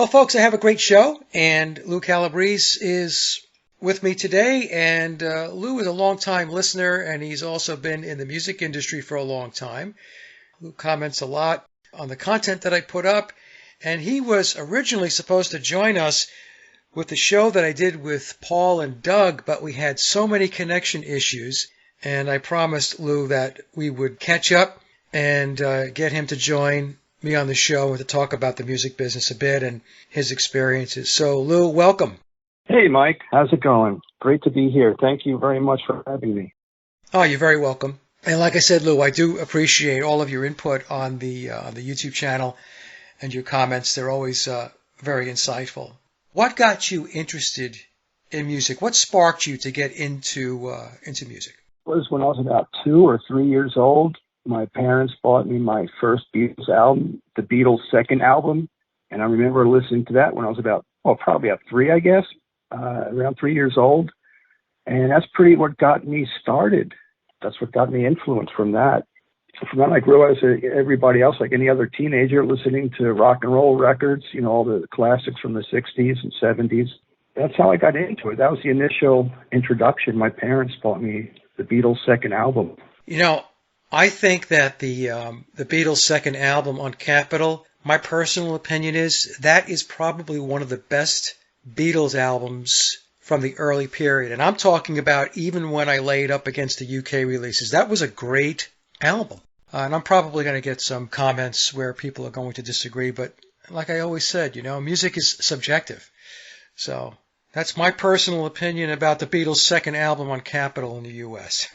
Well, folks, I have a great show, and Lou Calabrese is with me today. And Lou is a longtime listener, and he's also been in the music industry for a long time. Lou comments a lot on the content that I put up, and he was originally supposed to join us with the show that I did with Paul and Doug, but we had so many connection issues, and I promised Lou that we would catch up and get him to join me on the show and to talk about the music business a bit and his experiences. So, Lou, welcome. Hey, Mike. How's it going? Great to be here. Thank you very much for having me. Oh, you're very welcome. And like I said, Lou, I do appreciate all of your input on the YouTube channel and your comments. They're always very insightful. What got you interested in music? What sparked you to get into music? It was when I was about 2 or 3 years old. My parents bought me my first Beatles album, the Beatles' second album, and I remember listening to that when I was probably about 3, I guess, around 3 years old. And that's pretty what got me started. That's what got me influenced from that. So from that, I grew up as everybody else, like any other teenager, listening to rock and roll records, all the classics from the 60s and 70s. That's how I got into it. That was the initial introduction. My parents bought me the Beatles' second album. I think that the Beatles' second album on Capitol, my personal opinion is that is probably one of the best Beatles albums from the early period. And I'm talking about even when I lay it up against the UK releases. That was a great album. And I'm probably going to get some comments where people are going to disagree. But like I always said, music is subjective. So that's my personal opinion about the Beatles' second album on Capitol in the U.S.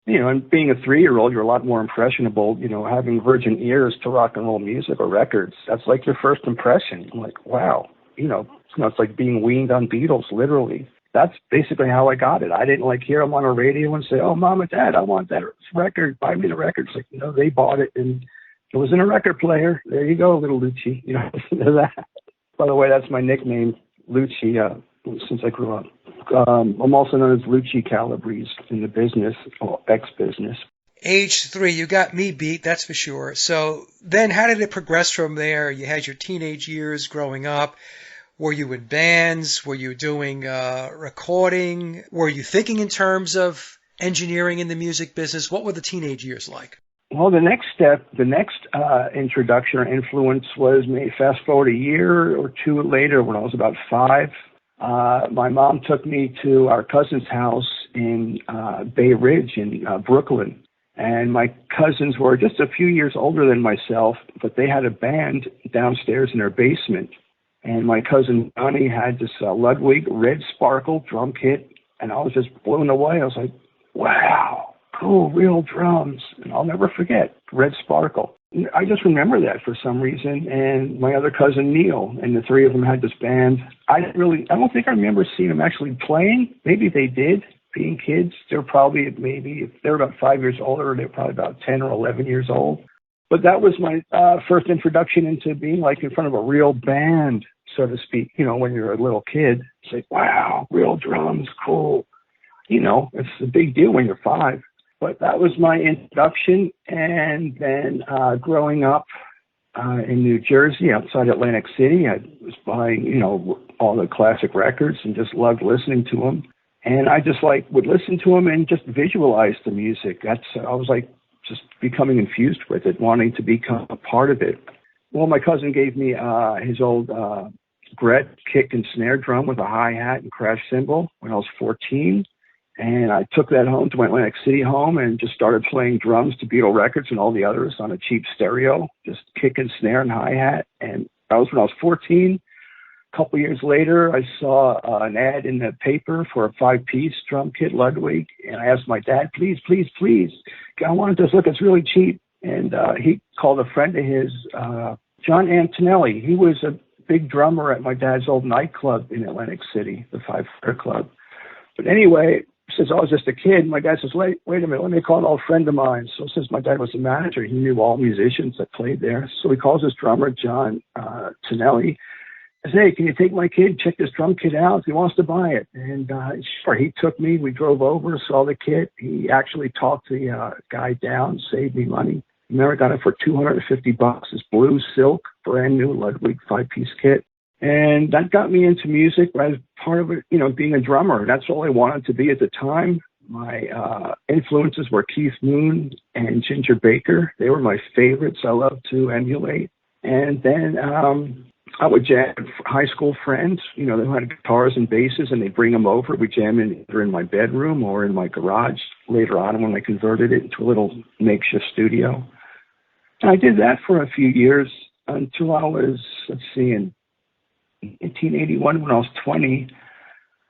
And being a 3-year-old, you're a lot more impressionable, having virgin ears to rock and roll music or records. That's like your first impression. I'm like, wow, it's like being weaned on Beatles, literally. That's basically how I got it. I didn't hear them on a radio and say, oh, Mom and Dad, I want that record. Buy me the record. It's like, they bought it and it was in a record player. There you go, little Lucci. Listen to that. By the way, that's my nickname, Lucci, since I grew up. I'm also known as Lucci Calabrese in the business, or ex-business. Age 3, you got me beat, that's for sure. So then how did it progress from there? You had your teenage years growing up. Were you in bands? Were you doing recording? Were you thinking in terms of engineering in the music business? What were the teenage years like? Well, the next introduction or influence was maybe fast forward a year or 2 later when I was about 5. My mom took me to our cousin's house in Bay Ridge in Brooklyn. And my cousins were just a few years older than myself, but they had a band downstairs in their basement. And my cousin Johnny had this Ludwig Red Sparkle drum kit, and I was just blown away. I was like, wow, cool, real drums. And I'll never forget, Red Sparkle. I just remember that for some reason. And my other cousin Neil, and the 3 of them had this band. I don't think I remember seeing them actually playing. Maybe they did, being kids. They're probably if they're about 5 years older, they're probably about 10 or 11 years old. But that was my first introduction into being in front of a real band, so to speak. When you're a little kid, it's like, wow, real drums, cool. It's a big deal when you're 5. But that was my introduction. And then growing up in New Jersey, outside Atlantic City, I was buying, all the classic records and just loved listening to them. And I just would listen to them and just visualize the music. I was just becoming infused with it, wanting to become a part of it. Well, my cousin gave me his old Gret kick and snare drum with a hi-hat and crash cymbal when I was 14. And I took that home to my Atlantic City home and just started playing drums to Beatle Records and all the others on a cheap stereo, just kick and snare and hi-hat. And that was when I was 14. A couple years later, I saw an ad in the paper for a 5-piece drum kit, Ludwig. And I asked my dad, please, I wanted this. Look, it's really cheap. And he called a friend of his, John Antonelli. He was a big drummer at my dad's old nightclub in Atlantic City, the Five Fire Club. But anyway, since I was just a kid, my dad says, wait a minute, let me call an old friend of mine. So since my dad was a manager, he knew all musicians that played there. So he calls his drummer, John Tonelli. I said, hey, can you take my kid, check this drum kit out if he wants to buy it? And sure, he took me. We drove over, saw the kit. He actually talked the guy down, saved me money. Remember, I got it for $250. This blue silk, brand new Ludwig 5-piece kit. And that got me into music as part of it, being a drummer. That's all I wanted to be at the time. My influences were Keith Moon and Ginger Baker. They were my favorites. I loved to emulate. And then I would jam with high school friends, they had guitars and basses, and they'd bring them over. We'd jam either in my bedroom or in my garage later on when I converted it into a little makeshift studio. And I did that for a few years until I was, in 1981, when I was 20.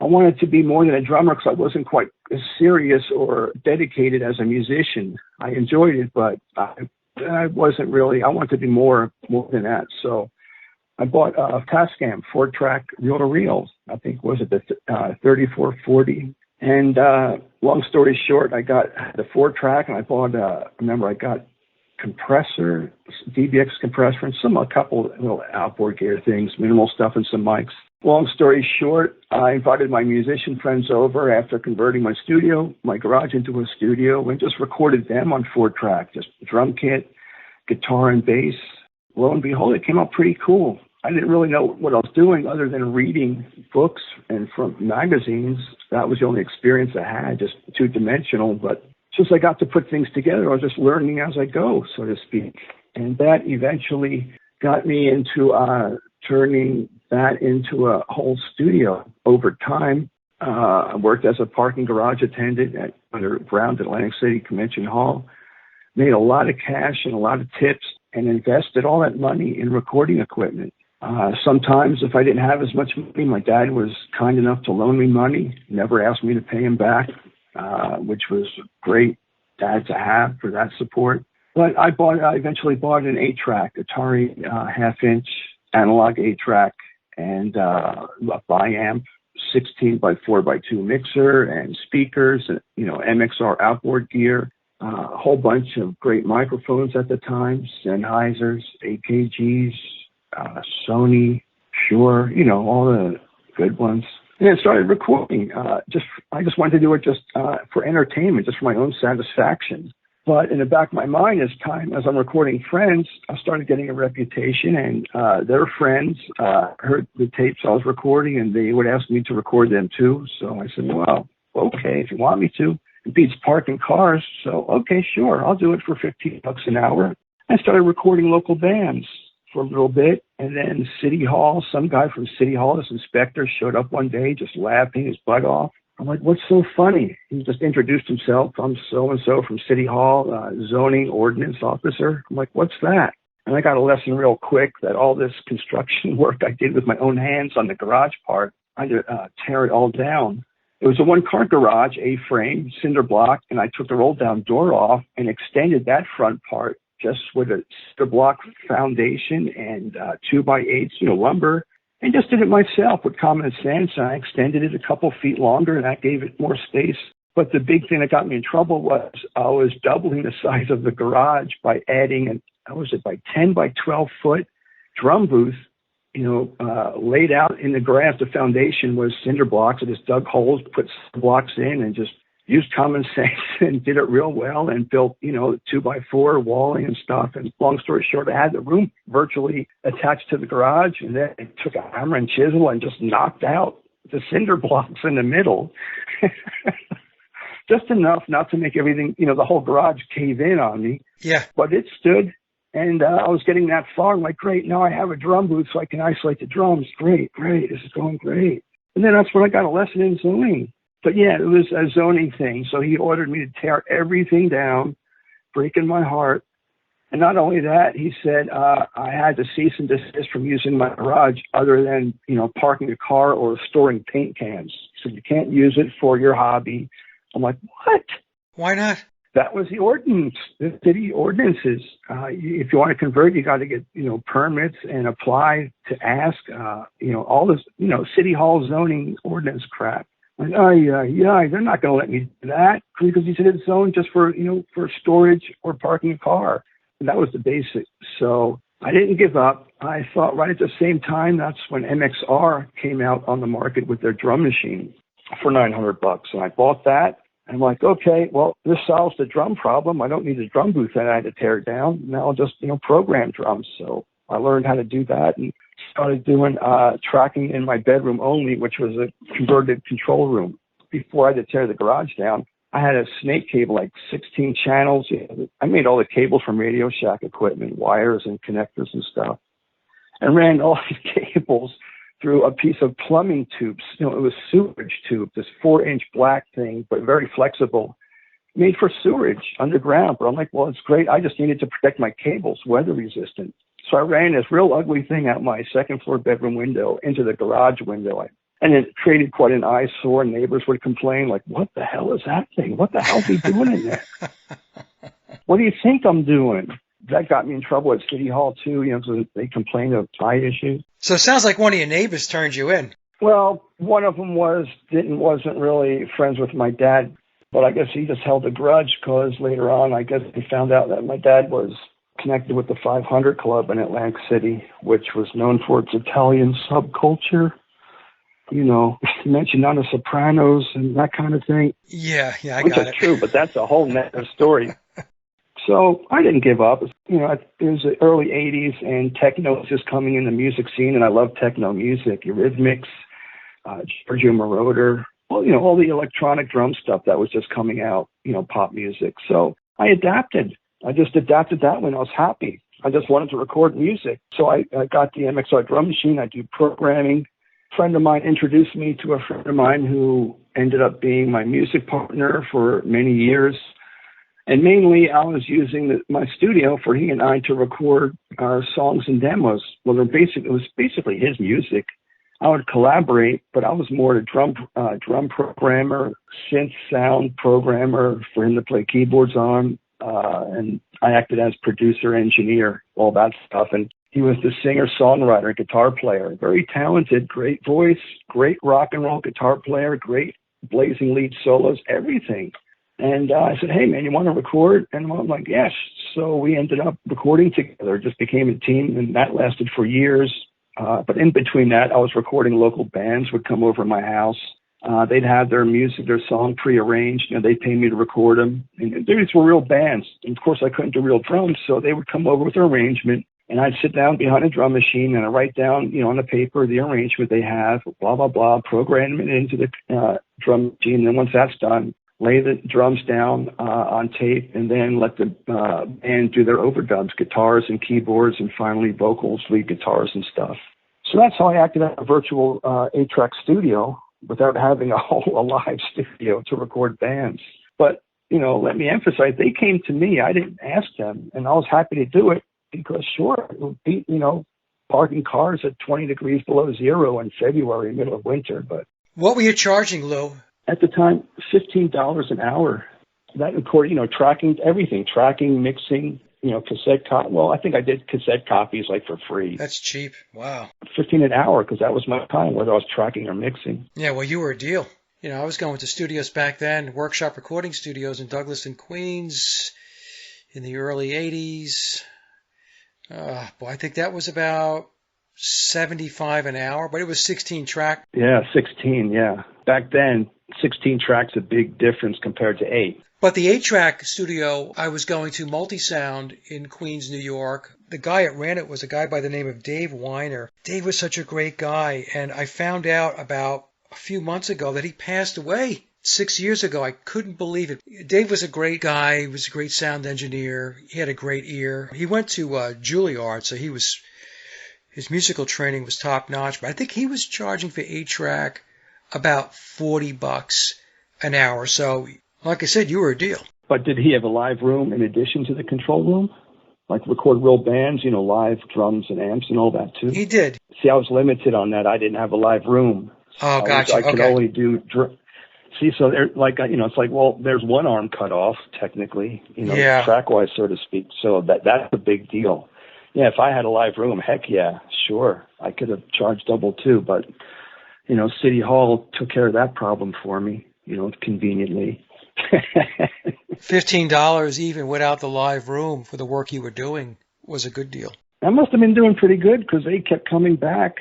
I wanted to be more than a drummer because I wasn't quite as serious or dedicated as a musician. I enjoyed it, but I wasn't really, I wanted to be more than that. So I bought a Tascam 4-track reel-to-reel. I think, was it the 3440? And long story short, I got the 4-track, and I bought, I got compressor, DBX compressor, and a couple little outboard gear things, minimal stuff, and some mics. Long story short, I invited my musician friends over after converting my garage into a studio, and just recorded them on 4-track, just drum kit, guitar, and bass. Lo and behold, it came out pretty cool. I didn't really know what I was doing other than reading books and from magazines. That was the only experience I had, just two-dimensional. But since I got to put things together, I was just learning as I go, so to speak. And that eventually got me into turning that into a whole studio. Over time, I worked as a parking garage attendant at underground Atlantic City Convention Hall, made a lot of cash and a lot of tips, and invested all that money in recording equipment. Sometimes if I didn't have as much money, my dad was kind enough to loan me money, never asked me to pay him back, which was a great dad to have for that support. But I eventually bought an 8-track Atari half-inch analog 8-track and a bi-amp 16 by 4 by 2 mixer and speakers, and, MXR outboard gear, a whole bunch of great microphones at the time, Sennheisers, AKGs, Sony, Shure, all the good ones. And then started recording. I just wanted to do it just for entertainment, just for my own satisfaction. But in the back of my mind, as I'm recording friends, I started getting a reputation, and their friends heard the tapes I was recording, and they would ask me to record them too. So I said, well, okay, if you want me to. It beats parking cars, so okay, sure, I'll do it for $15 an hour. I started recording local bands for a little bit, and then City Hall, some guy from City Hall, this inspector, showed up one day just laughing his butt off. I'm like, what's so funny? He just introduced himself. I'm so-and-so from City Hall, zoning ordinance officer. I'm like, what's that? And I got a lesson real quick that all this construction work I did with my own hands on the garage part, I had to tear it all down. It was a 1-car garage, A-frame, cinder block, and I took the roll-down door off and extended that front part just with a cinder block foundation and 2x8s, lumber, and just did it myself with common sense. I extended it a couple feet longer, and that gave it more space. But the big thing that got me in trouble was I was doubling the size of the garage by adding by 10 by 12 foot drum booth, laid out in the grass. The foundation was cinder blocks. I just dug holes, put blocks in, and just used common sense and did it real well, and built, 2x4 walling and stuff. And long story short, I had the room virtually attached to the garage, and then I took a hammer and chisel and just knocked out the cinder blocks in the middle. Just enough not to make everything, the whole garage cave in on me. Yeah. But it stood. And I was getting that far. I'm like, great, now I have a drum booth so I can isolate the drums. Great, this is going great. And then that's when I got a lesson in zoning. But yeah, it was a zoning thing. So he ordered me to tear everything down, breaking my heart. And not only that, he said I had to cease and desist from using my garage other than, parking a car or storing paint cans. So you can't use it for your hobby. I'm like, what? Why not? That was the ordinance, the city ordinances. If you want to convert, you got to get, permits and apply to ask, all this, city hall zoning ordinance crap. Like, they're not going to let me do that because he said it's zoned just for, for storage or parking a car. And that was the basic. So I didn't give up. I thought right at the same time, that's when MXR came out on the market with their drum machine for $900. And I bought that. I'm like, okay, well, this solves the drum problem. I don't need a drum booth that I had to tear down. Now I'll just, program drums. So I learned how to do that and started doing tracking in my bedroom only, which was a converted control room. Before I had to tear the garage down, I had a snake cable, like 16 channels. I made all the cables from Radio Shack equipment, wires and connectors and stuff, and ran all these cables through a piece of plumbing tubes. It was sewage tube, this 4-inch black thing, but very flexible, made for sewerage underground. But I'm like, well, it's great. I just needed to protect my cables, weather resistant. So I ran this real ugly thing out my second floor bedroom window into the garage window. And it created quite an eyesore. Neighbors would complain, like, what the hell is that thing? What the hell is he doing in there? What do you think I'm doing? That got me in trouble at City Hall, too, because they complained of eye issues. So it sounds like one of your neighbors turned you in. Well, one of them wasn't really friends with my dad, but I guess he just held a grudge because later on, I guess he found out that my dad was connected with the 500 Club in Atlantic City, which was known for its Italian subculture. Mentioned on the Sopranos and that kind of thing. Yeah, I which got is it. True, but that's a whole nother story. So I didn't give up. It was the early 80s, and techno was just coming in the music scene, and I love techno music, Eurythmics, Giorgio Moroder, all the electronic drum stuff that was just coming out, pop music. So I adapted. I just adapted that when I was happy. I just wanted to record music. So I got the MXR drum machine. I do programming. A friend of mine introduced me to a friend of mine who ended up being my music partner for many years. And mainly I was using my studio for he and I to record our songs and demos. Well, it was basically his music. I would collaborate, but I was more a drum programmer, synth sound programmer for him to play keyboards on. And I acted as producer, engineer, all that stuff. And he was the singer, songwriter, guitar player, very talented, great voice, great rock and roll guitar player, great blazing lead solos, everything. And I said, hey, man, you want to record? And I'm like, yes. So we ended up recording together, just became a team, and that lasted for years. But in between that, I was recording local bands would come over to my house. They'd have their music, their song prearranged. They'd pay me to record them. And these were real bands. And, of course, I couldn't do real drums, so they would come over with their arrangement. And I'd sit down behind a drum machine and I'd write down, on the paper, the arrangement they have, blah, blah, blah, program it into the drum machine. And then once that's done, lay the drums down on tape, and then let the band do their overdubs, guitars and keyboards, and finally vocals, lead guitars and stuff. So that's how I acted at a virtual 8-track studio without having a live studio to record bands. But, let me emphasize, they came to me. I didn't ask them, and I was happy to do it because, sure, it would beat, parking cars at 20 degrees below zero in February, middle of winter. But what were you charging, Lou? At the time, $15 an hour. That included, tracking everything, tracking, mixing, cassette copy. Well, I think I did cassette copies like for free. That's cheap. Wow. $15 an hour because that was my time, whether I was tracking or mixing. Yeah, well, you were a deal. I was going to studios back then, workshop recording studios in Douglas and Queens in the early 80s. I think that was about $75 an hour, but it was 16 track. Yeah, 16, yeah. Back then, 16 tracks a big difference compared to 8. But the 8-track studio I was going to, Multisound in Queens, New York, the guy that ran it was a guy by the name of Dave Weiner. Dave was such a great guy, and I found out about a few months ago that he passed away 6 years ago. I couldn't believe it. Dave was a great guy. He was a great sound engineer. He had a great ear. He went to Juilliard, so his musical training was top notch. But I think he was charging for 8-track about $40 an hour. So, like I said, you were a deal. But did he have a live room in addition to the control room? Like record real bands, live drums and amps and all that too? He did. See, I was limited on that. I didn't have a live room. Oh, gotcha. I could only do... See, so it's like, well, there's one arm cut off, technically, yeah. Track-wise, so to speak. So that's a big deal. Yeah, if I had a live room, heck yeah, sure. I could have charged double too, but, City Hall took care of that problem for me, conveniently. $15 even without the live room for the work you were doing was a good deal. I must have been doing pretty good because they kept coming back.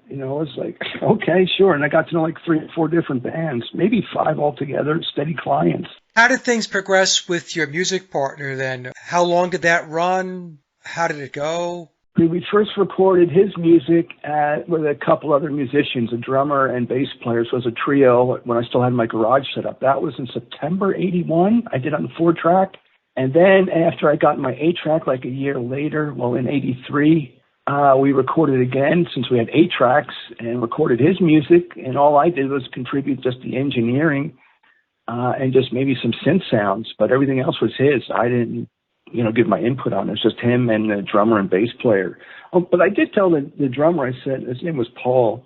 It was like, okay, sure. And I got to know like 3 or 4 different bands, maybe 5 altogether, steady clients. How did things progress with your music partner then? How long did that run? How did it go? We first recorded his music with a couple other musicians, a drummer and bass player. So it was a trio when I still had my garage set up. That was in September 81. I did it on the 4-track. And then after I got my 8-track, like a year later, in 83, we recorded again since we had 8 tracks and recorded his music. And all I did was contribute just the engineering and just maybe some synth sounds. But everything else was his. I didn't give my input on it. It's just him and the drummer and bass player. But I did tell the drummer, I said, his name was Paul.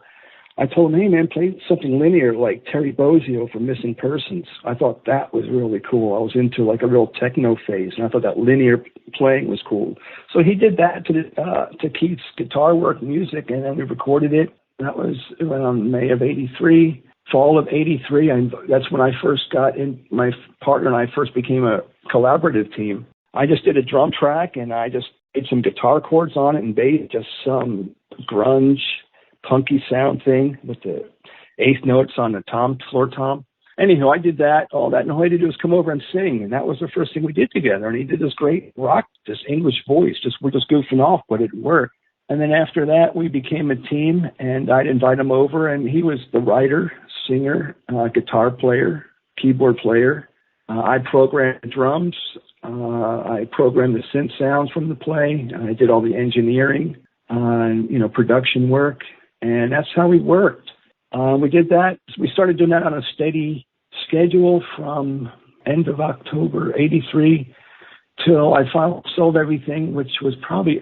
I told him, hey man, play something linear like Terry Bozzio for Missing Persons. I thought that was really cool. I was into like a real techno phase, and I thought that linear playing was cool. So he did that to Keith's guitar work music, and then we recorded it. That was around May of 83. Fall of 83, that's when I first got in. My partner and I first became a collaborative team. I just did a drum track, and I just did some guitar chords on it and bass, just some grunge, punky sound thing with the eighth notes on the floor tom. Anyhow, I did all that, and all I had to do was come over and sing, and that was the first thing we did together. And he did this great rock, this English voice. We're just goofing off, but it worked. And then after that, we became a team, and I'd invite him over, and he was the writer, singer, guitar player, keyboard player. I programmed the drums. I programmed the synth sounds from the play. I did all the engineering, production work, and that's how we worked. We did that. We started doing that on a steady schedule from end of October 83 till I finally sold everything, which was probably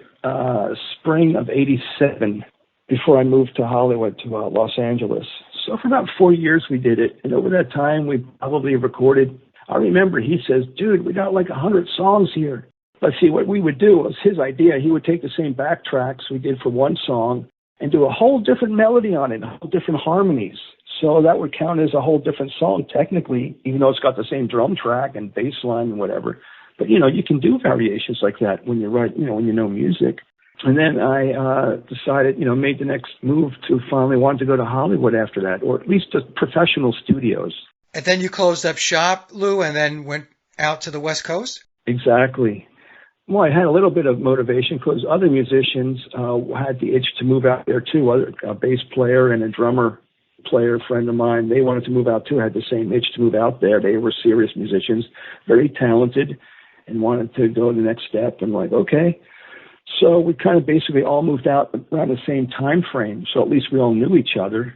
spring of 87 before I moved to Hollywood, to Los Angeles. So for about 4 years we did it, and over that time we probably recorded, I remember he says, dude, we got like 100 songs here. Let's see, what we would do was his idea. He would take the same backtracks we did for one song and do a whole different melody on it, whole different harmonies. So that would count as a whole different song technically, even though it's got the same drum track and bass line and whatever. But, you can do variations like that when you write, when you know music. And then I decided, made the next move to finally want to go to Hollywood after that, or at least to professional studios. And then you closed up shop, Lou, and then went out to the West Coast? Exactly. Well, I had a little bit of motivation because other musicians had the itch to move out there too. A bass player and a drummer player friend of mine, they wanted to move out too, had the same itch to move out there. They were serious musicians, very talented, and wanted to go the next step. And like, okay. So we kind of basically all moved out around the same time frame. So at least we all knew each other.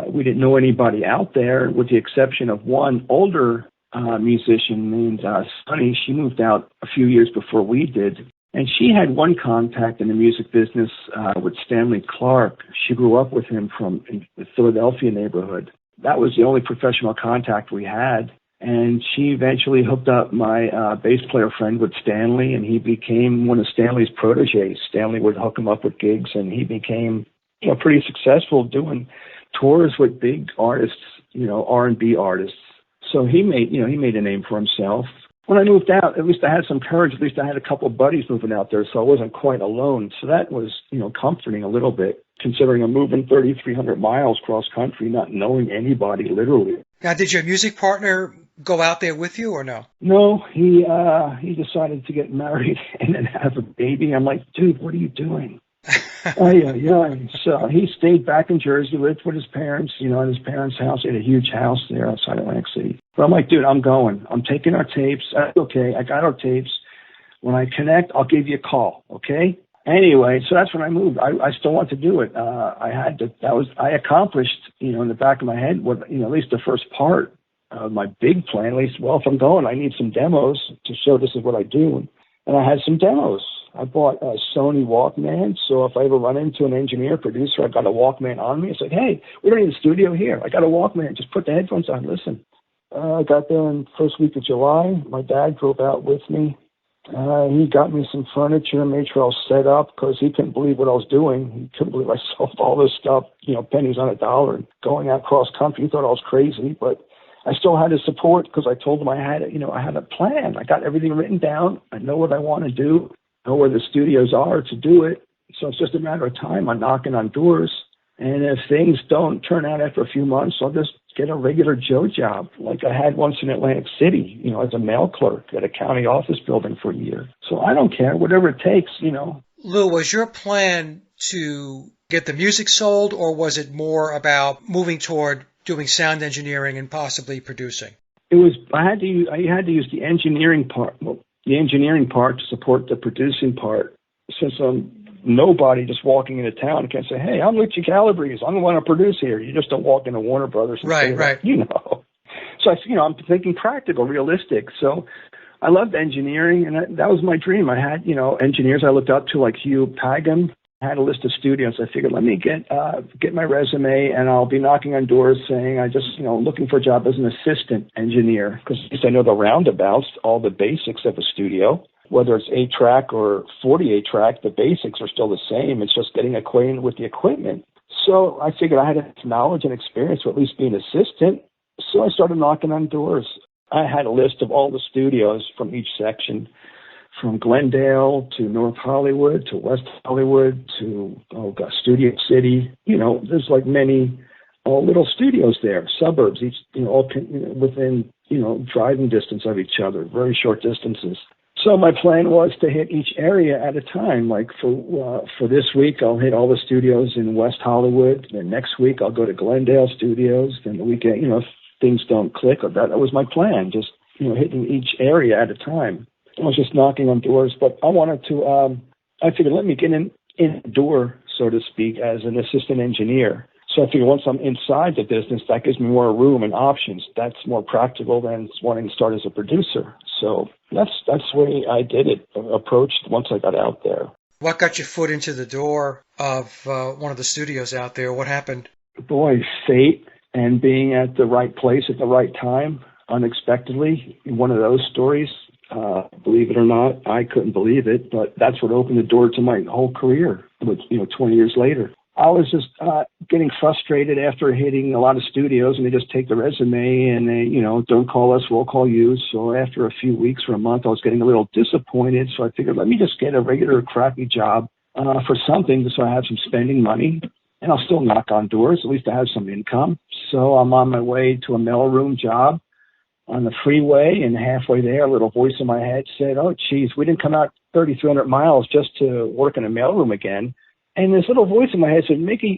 We didn't know anybody out there, with the exception of one older musician named Sunny. She moved out a few years before we did. And she had one contact in the music business with Stanley Clark. She grew up with him from the Philadelphia neighborhood. That was the only professional contact we had. And she eventually hooked up my bass player friend with Stanley, and he became one of Stanley's proteges. Stanley would hook him up with gigs, and he became pretty successful doing tours with big artists, R&B artists. So he made a name for himself. When I moved out, at least I had some courage. At least I had a couple of buddies moving out there, so I wasn't quite alone. So that was, comforting a little bit, considering I'm moving 3,300 miles cross country, not knowing anybody, literally. Now, did your music partner go out there with you or no? No, he decided to get married and then have a baby. I'm like, dude, what are you doing? So he stayed back in Jersey, lived with his parents, in his parents' house. He had a huge house there outside Atlantic City. But I'm like, dude, I'm going. I'm taking our tapes. Okay, I got our tapes. When I connect, I'll give you a call, okay? Anyway, so that's when I moved. I still want to do it. I accomplished, in the back of my head, what, at least the first part of my big plan. At least, well, if I'm going, I need some demos to show this is what I do. And I had some demos. I bought a Sony Walkman, so if I ever run into an engineer, producer, I've got a Walkman on me. It's like, hey, we don't need a studio here. I got a Walkman. Just put the headphones on. Listen. I got there in the first week of July. My dad drove out with me. He got me some furniture, made sure I was set up because he couldn't believe what I was doing. He couldn't believe I sold all this stuff, pennies on a dollar, and going out cross country. He thought I was crazy, but I still had his support because I told him I had a plan. I got everything written down. I know what I want to do, know where the studios are to do it. So it's just a matter of time. I'm knocking on doors. And if things don't turn out after a few months, I'll just get a regular Joe job like I had once in Atlantic City, as a mail clerk at a county office building for a year. So I don't care, whatever it takes, Lou, was your plan to get the music sold, or was it more about moving toward doing sound engineering and possibly producing? It was. I had to use the engineering part. Well, the engineering part to support the producing part. Since I'm nobody just walking into town, I can't say, "Hey, I'm Luigi Calabrese. I'm the one to produce here." You just don't walk into Warner Brothers and say Right. that, you know. So I'm thinking practical, realistic. So I loved engineering, and that was my dream. I had, engineers I looked up to, like Hugh Pagan. I had a list of studios. I figured, let me get my resume, and I'll be knocking on doors saying I just, looking for a job as an assistant engineer, because at least I know the roundabouts, all the basics of a studio. Whether it's 8-track or 48-track, the basics are still the same. It's just getting acquainted with the equipment. So I figured I had enough knowledge and experience to at least be an assistant. So I started knocking on doors. I had a list of all the studios from each section, from Glendale to North Hollywood to West Hollywood to Studio City. There's like many little studios there, suburbs, each all within driving distance of each other, very short distances. So my plan was to hit each area at a time. Like for this week, I'll hit all the studios in West Hollywood. Then next week, I'll go to Glendale Studios. Then the weekend, if things don't click, that was my plan. Just hitting each area at a time. I was just knocking on doors, but I wanted to. I figured, let me get in the door, so to speak, as an assistant engineer. So I figured once I'm inside the business, that gives me more room and options. That's more practical than wanting to start as a producer. So that's the way I did it, approached once I got out there. What got your foot into the door of one of the studios out there? What happened? Boy, fate and being at the right place at the right time, unexpectedly. One of those stories, believe it or not, I couldn't believe it, but that's what opened the door to my whole career, 20 years later. I was just getting frustrated after hitting a lot of studios, and they just take the resume and they, don't call us, we'll call you. So after a few weeks or a month, I was getting a little disappointed. So I figured, let me just get a regular crappy job for something so I have some spending money, and I'll still knock on doors. At least I have some income. So I'm on my way to a mailroom job on the freeway, and halfway there, a little voice in my head said, "Oh, geez, we didn't come out 3,300 miles just to work in a mailroom again." And this little voice in my head said,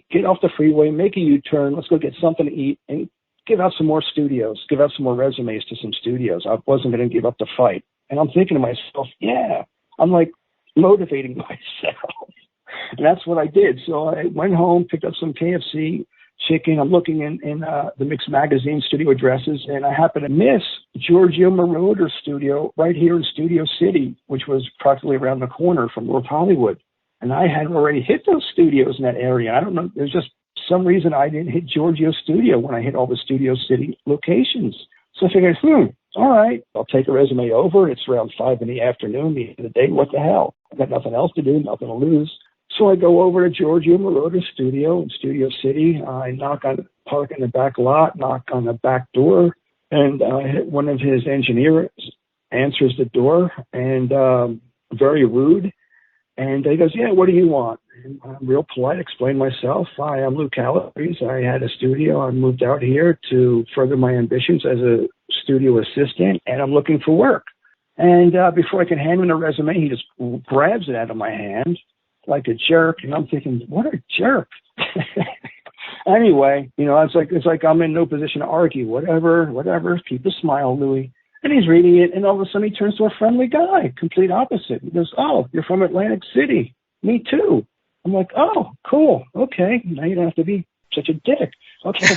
get off the freeway, make a U-turn, let's go get something to eat, and give out some more studios, give out some more resumes to some studios. I wasn't going to give up the fight. And I'm thinking to myself, yeah, I'm like motivating myself. And that's what I did. So I went home, picked up some KFC chicken. I'm looking in the Mix Magazine studio addresses, and I happened to miss Giorgio Moroder's studio right here in Studio City, which was practically around the corner from North Hollywood. And I had already hit those studios in that area. I don't know. There's just some reason I didn't hit Giorgio's studio when I hit all the Studio City locations. So I figured, all right, I'll take a resume over. It's around 5 in the afternoon, the end of the day. What the hell? I've got nothing else to do, nothing to lose. So I go over to Giorgio Moroder's studio in Studio City. I park in the back lot, knock on the back door, and one of his engineers answers the door, and very rude. And he goes, "Yeah, what do you want?" And I'm real polite, explain myself. "Hi, I'm Lou Calabrese. I had a studio. I moved out here to further my ambitions as a studio assistant, and I'm looking for work." And before I can hand him a resume, he just grabs it out of my hand like a jerk. And I'm thinking, what a jerk. Anyway, it's like I'm in no position to argue. Whatever. Keep a smile, Louis. And he's reading it, and all of a sudden he turns to a friendly guy, complete opposite. He goes, "Oh, you're from Atlantic City. Me too." I'm like, "Oh, cool. Okay. Now you don't have to be such a dick." Okay.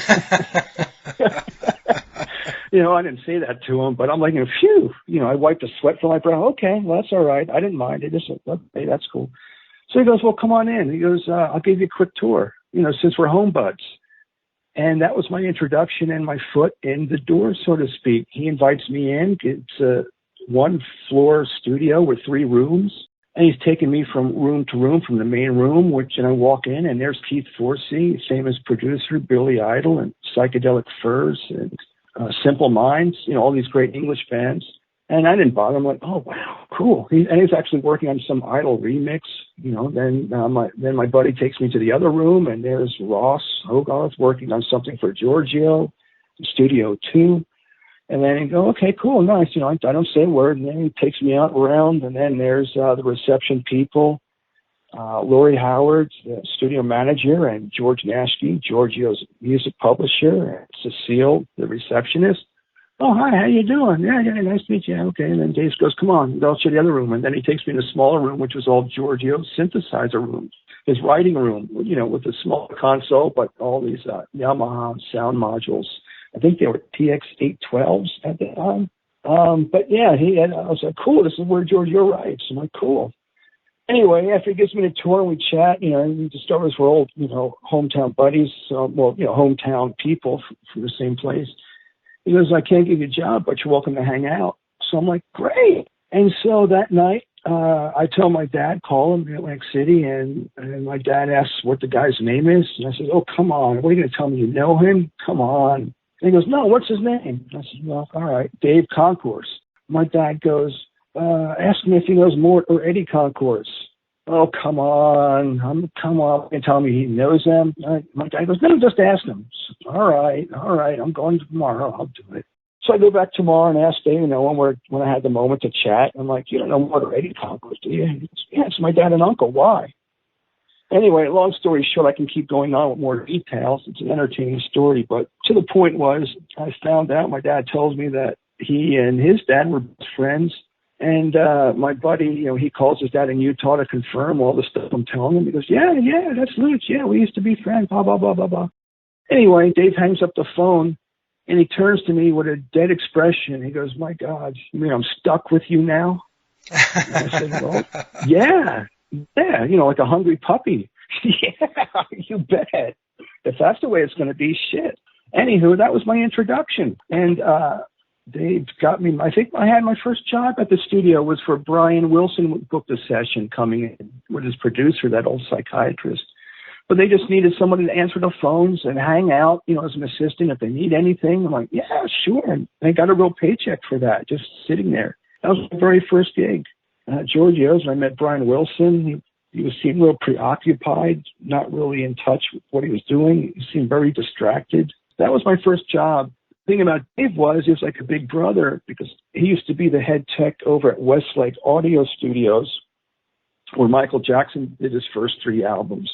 I didn't say that to him, but I'm like, phew. I wiped the sweat from my brow. Okay, well, that's all right. I didn't mind it. Hey, that's cool. So he goes, "Well, come on in." He goes, "I'll give you a quick tour, since we're home buds." And that was my introduction and my foot in the door, so to speak. He invites me in. It's a one-floor studio with 3 rooms. And he's taking me from room to room, from the main room, which I walk in, and there's Keith Forsey, famous producer, Billy Idol, and Psychedelic Furs, and Simple Minds, all these great English bands. And I didn't bother. I'm like, "Oh, wow, cool." And he's actually working on some Idol remix. Then my buddy takes me to the other room, and there's Ross Hogarth working on something for Giorgio, Studio 2. And then he go, "Okay, cool, nice." I don't say a word. And then he takes me out around, and then there's the reception people. Lori Howard, the studio manager, and George Nashke, Giorgio's music publisher, and Cecile, the receptionist. Oh, hi, how you doing? Yeah, nice to meet you. Okay, and then Dave goes, come on, go to the other room. And then he takes me in a smaller room, which was all Giorgio's synthesizer room, his writing room, with a small console, but all these Yamaha sound modules. I think they were TX-812s at the time. But yeah, I was like, cool, this is where Giorgio writes. I'm like, cool. Anyway, after he gives me the tour and we chat, and he discovers we're old, hometown buddies, hometown people from the same place. He goes, I can't give you a job, but you're welcome to hang out. So I'm like, great. And so that night, I tell my dad, call him in Atlantic City, and my dad asks what the guy's name is. And I said, oh, come on. What are you going to tell me? You know him? Come on. And he goes, no, what's his name? I said, well, all right, Dave Concourse. My dad goes, ask me if he knows more or Eddie Concourse. Oh, come on. Come on. And tell me he knows them. My dad goes, no, just ask him. All right. I'm going tomorrow. I'll do it. So I go back tomorrow and ask Dave, when I had the moment to chat. I'm like, you don't know more or Eddie Concourse, do you? He goes, yeah, it's my dad and uncle. Why? Anyway, long story short, I can keep going on with more details. It's an entertaining story. But to the point was, I found out, my dad tells me that he and his dad were best friends. And my buddy, he calls his dad in Utah to confirm all the stuff I'm telling him. He goes, yeah, that's Luch. Yeah, we used to be friends, blah, blah, blah, blah, blah. Anyway, Dave hangs up the phone, and he turns to me with a dead expression. He goes, my God, you mean I'm stuck with you now? And I said, well, yeah, like a hungry puppy. Yeah, you bet. If that's the way it's going to be, shit. Anywho, that was my introduction. And Dave got me, I think I had my first job at the studio was for Brian Wilson, booked a session coming in with his producer, that old psychiatrist. But they just needed somebody to answer the phones and hang out, as an assistant if they need anything. I'm like, yeah, sure. And they got a real paycheck for that, just sitting there. That was my very first gig. Giorgio's, and I met Brian Wilson. He seemed real preoccupied, not really in touch with what he was doing. He seemed very distracted. That was my first job. The thing about Dave was, he was like a big brother because he used to be the head tech over at Westlake Audio Studios, where Michael Jackson did his first 3 albums.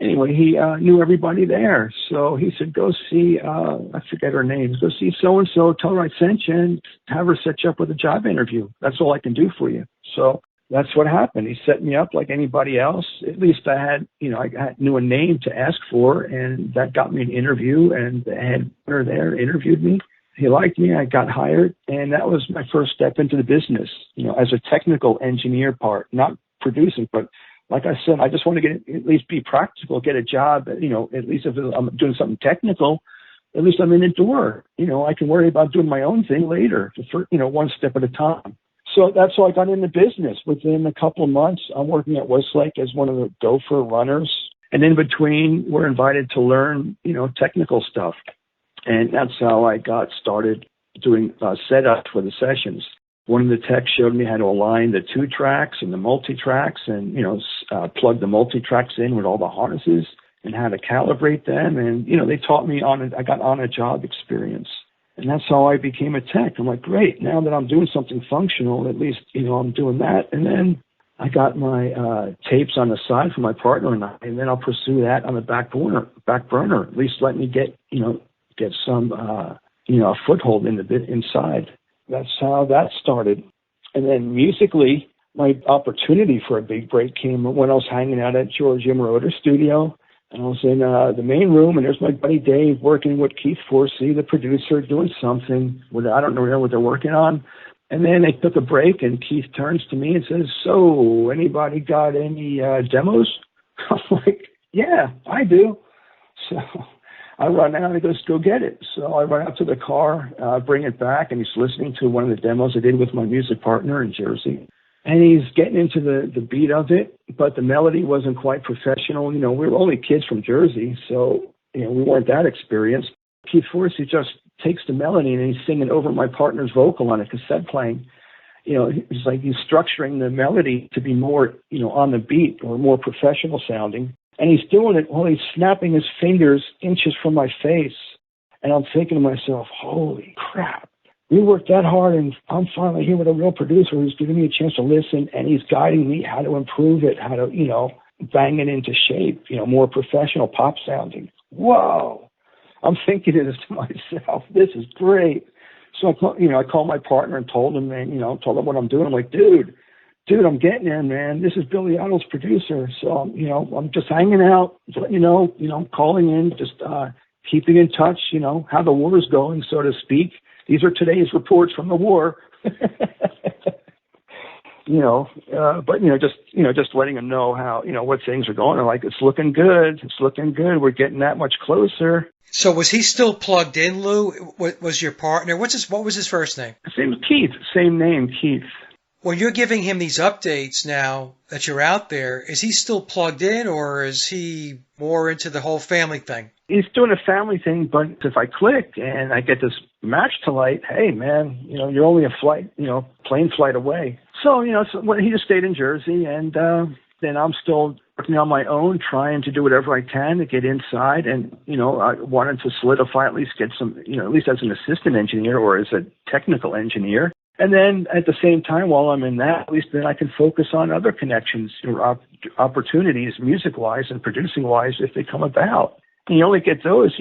Anyway, he knew everybody there. So he said, go see, I forget her name, go see so-and-so, tell her I sent you, and have her set you up with a job interview. That's all I can do for you. So that's what happened. He set me up like anybody else. At least I had, I knew a name to ask for, and that got me an interview, and the head runner there interviewed me. He liked me. I got hired, and that was my first step into the business, as a technical engineer part, not producing, but like I said, I just want to at least be practical, get a job, at least if I'm doing something technical, at least I'm in the door. I can worry about doing my own thing later, one step at a time. So that's how I got into business. Within a couple of months, I'm working at Westlake as one of the gopher runners. And in between, we're invited to learn, technical stuff. And that's how I got started doing setup for the sessions. One of the techs showed me how to align the 2 tracks and the multi-tracks and, plug the multi-tracks in with all the harnesses and how to calibrate them. And, they taught me I got on-a-job experience. And that's how I became a tech. I'm like, great, now that I'm doing something functional, at least, I'm doing that. And then I got my tapes on the side for my partner and I, and then I'll pursue that on the back burner. At least let me get some, a foothold in the bit inside. That's how that started. And then musically, my opportunity for a big break came when I was hanging out at Giorgio Moroder's studio. And I was in the main room, and there's my buddy Dave working with Keith Forsey, the producer, doing something. I don't know what they're working on. And then they took a break, and Keith turns to me and says, so, anybody got any demos? I'm like, yeah, I do. So I run out, and he goes, go get it. So I run out to the car, bring it back, and he's listening to one of the demos I did with my music partner in Jersey. And he's getting into the beat of it, but the melody wasn't quite professional. We were only kids from Jersey, so, we weren't that experienced. Keith Forsey just takes the melody and he's singing over my partner's vocal on a cassette playing. It's like he's structuring the melody to be more, on the beat or more professional sounding. And he's doing it while he's snapping his fingers inches from my face. And I'm thinking to myself, holy crap. we worked that hard, and I'm finally here with a real producer who's giving me a chance to listen, and he's guiding me how to improve it, how to, bang it into shape, more professional pop sounding. Whoa. I'm thinking this to myself, this is great. So I called my partner and told him, told him what I'm doing. I'm like, dude, I'm getting there, man. This is Billy Idol's producer. So, I'm just hanging out, letting you know, I'm calling in, just keeping in touch, how the war is going, so to speak. These are today's reports from the war. Just letting them know how, what things are going. I'm like, it's looking good. It's looking good. We're getting that much closer. So was he still plugged in, Lou? What was your partner? What was his first name? Same Keith. Same name, Keith. When you're giving him these updates now that you're out there, is he still plugged in, or is he more into the whole family thing? He's doing a family thing, but if I click and I get this match to light, hey, man, you're only a plane flight away. So, he just stayed in Jersey, and then I'm still working on my own, trying to do whatever I can to get inside. And, I wanted to solidify, at least get some, at least as an assistant engineer or as a technical engineer. And then at the same time, while I'm in that, at least then I can focus on other connections or opportunities, music-wise and producing-wise, if they come about. And you only get those,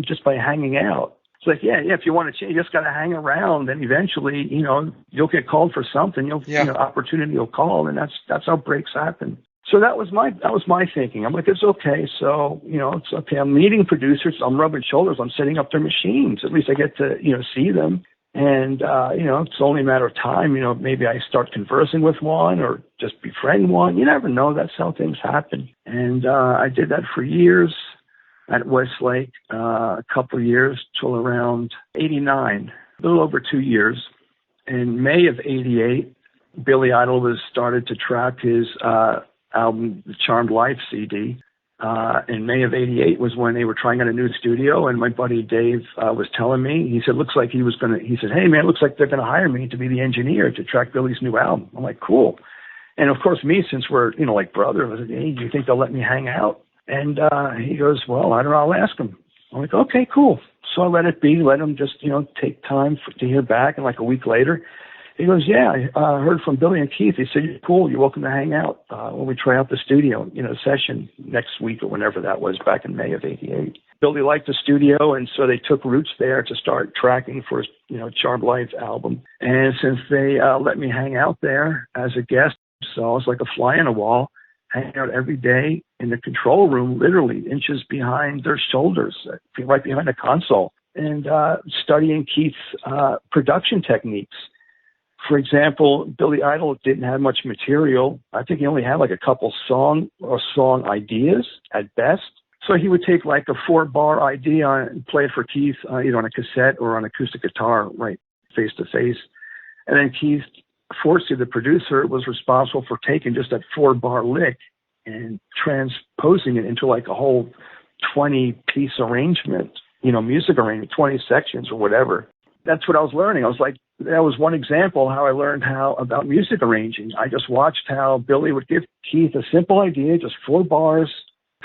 just by hanging out. It's like, if you want to change, you just got to hang around, and eventually, you'll get called for something. Opportunity will call, and that's how breaks happen. So that was my thinking. I'm like, it's okay. So, it's okay. I'm meeting producers. I'm rubbing shoulders. I'm setting up their machines. At least I get to, see them. And, it's only a matter of time. Maybe I start conversing with one or just befriend one. You never know. That's how things happen. And I did that for years at Westlake, a couple of years till around 89, a little over 2 years. In May of 88, Billy Idol was started to track his album, The Charmed Life CD. In May of 88 was when they were trying out a new studio, and my buddy Dave was telling me, he said, he said, hey man, it looks like they're going to hire me to be the engineer to track Billy's new album. I'm like, cool. And of course me, since we're, like brothers, I said, hey, do you think they'll let me hang out? And he goes, well, I don't know, I'll ask him. I'm like, okay, cool. So I let it be, let him just, take time to hear back. And like a week later, he goes, yeah, I heard from Billy and Keith. He said, you're cool. You're welcome to hang out when we try out the studio, session next week or whenever that was, back in May of 88. Billy liked the studio, and so they took roots there to start tracking for his, Charmed Life album. And since they let me hang out there as a guest, so I was like a fly on a wall, hanging out every day in the control room, literally inches behind their shoulders, right behind the console, and studying Keith's production techniques. For example, Billy Idol didn't have much material. I think he only had like a couple song ideas at best. So he would take like a 4-bar idea and play it for Keith, either on a cassette or on acoustic guitar, right, face to face. And then Keith Forsey, the producer, was responsible for taking just that 4-bar lick and transposing it into like a whole 20-piece arrangement, music arrangement, 20 sections or whatever. That's what I was learning. I was like, that was one example how I learned about music arranging. I just watched how Billy would give Keith a simple idea, just 4 bars,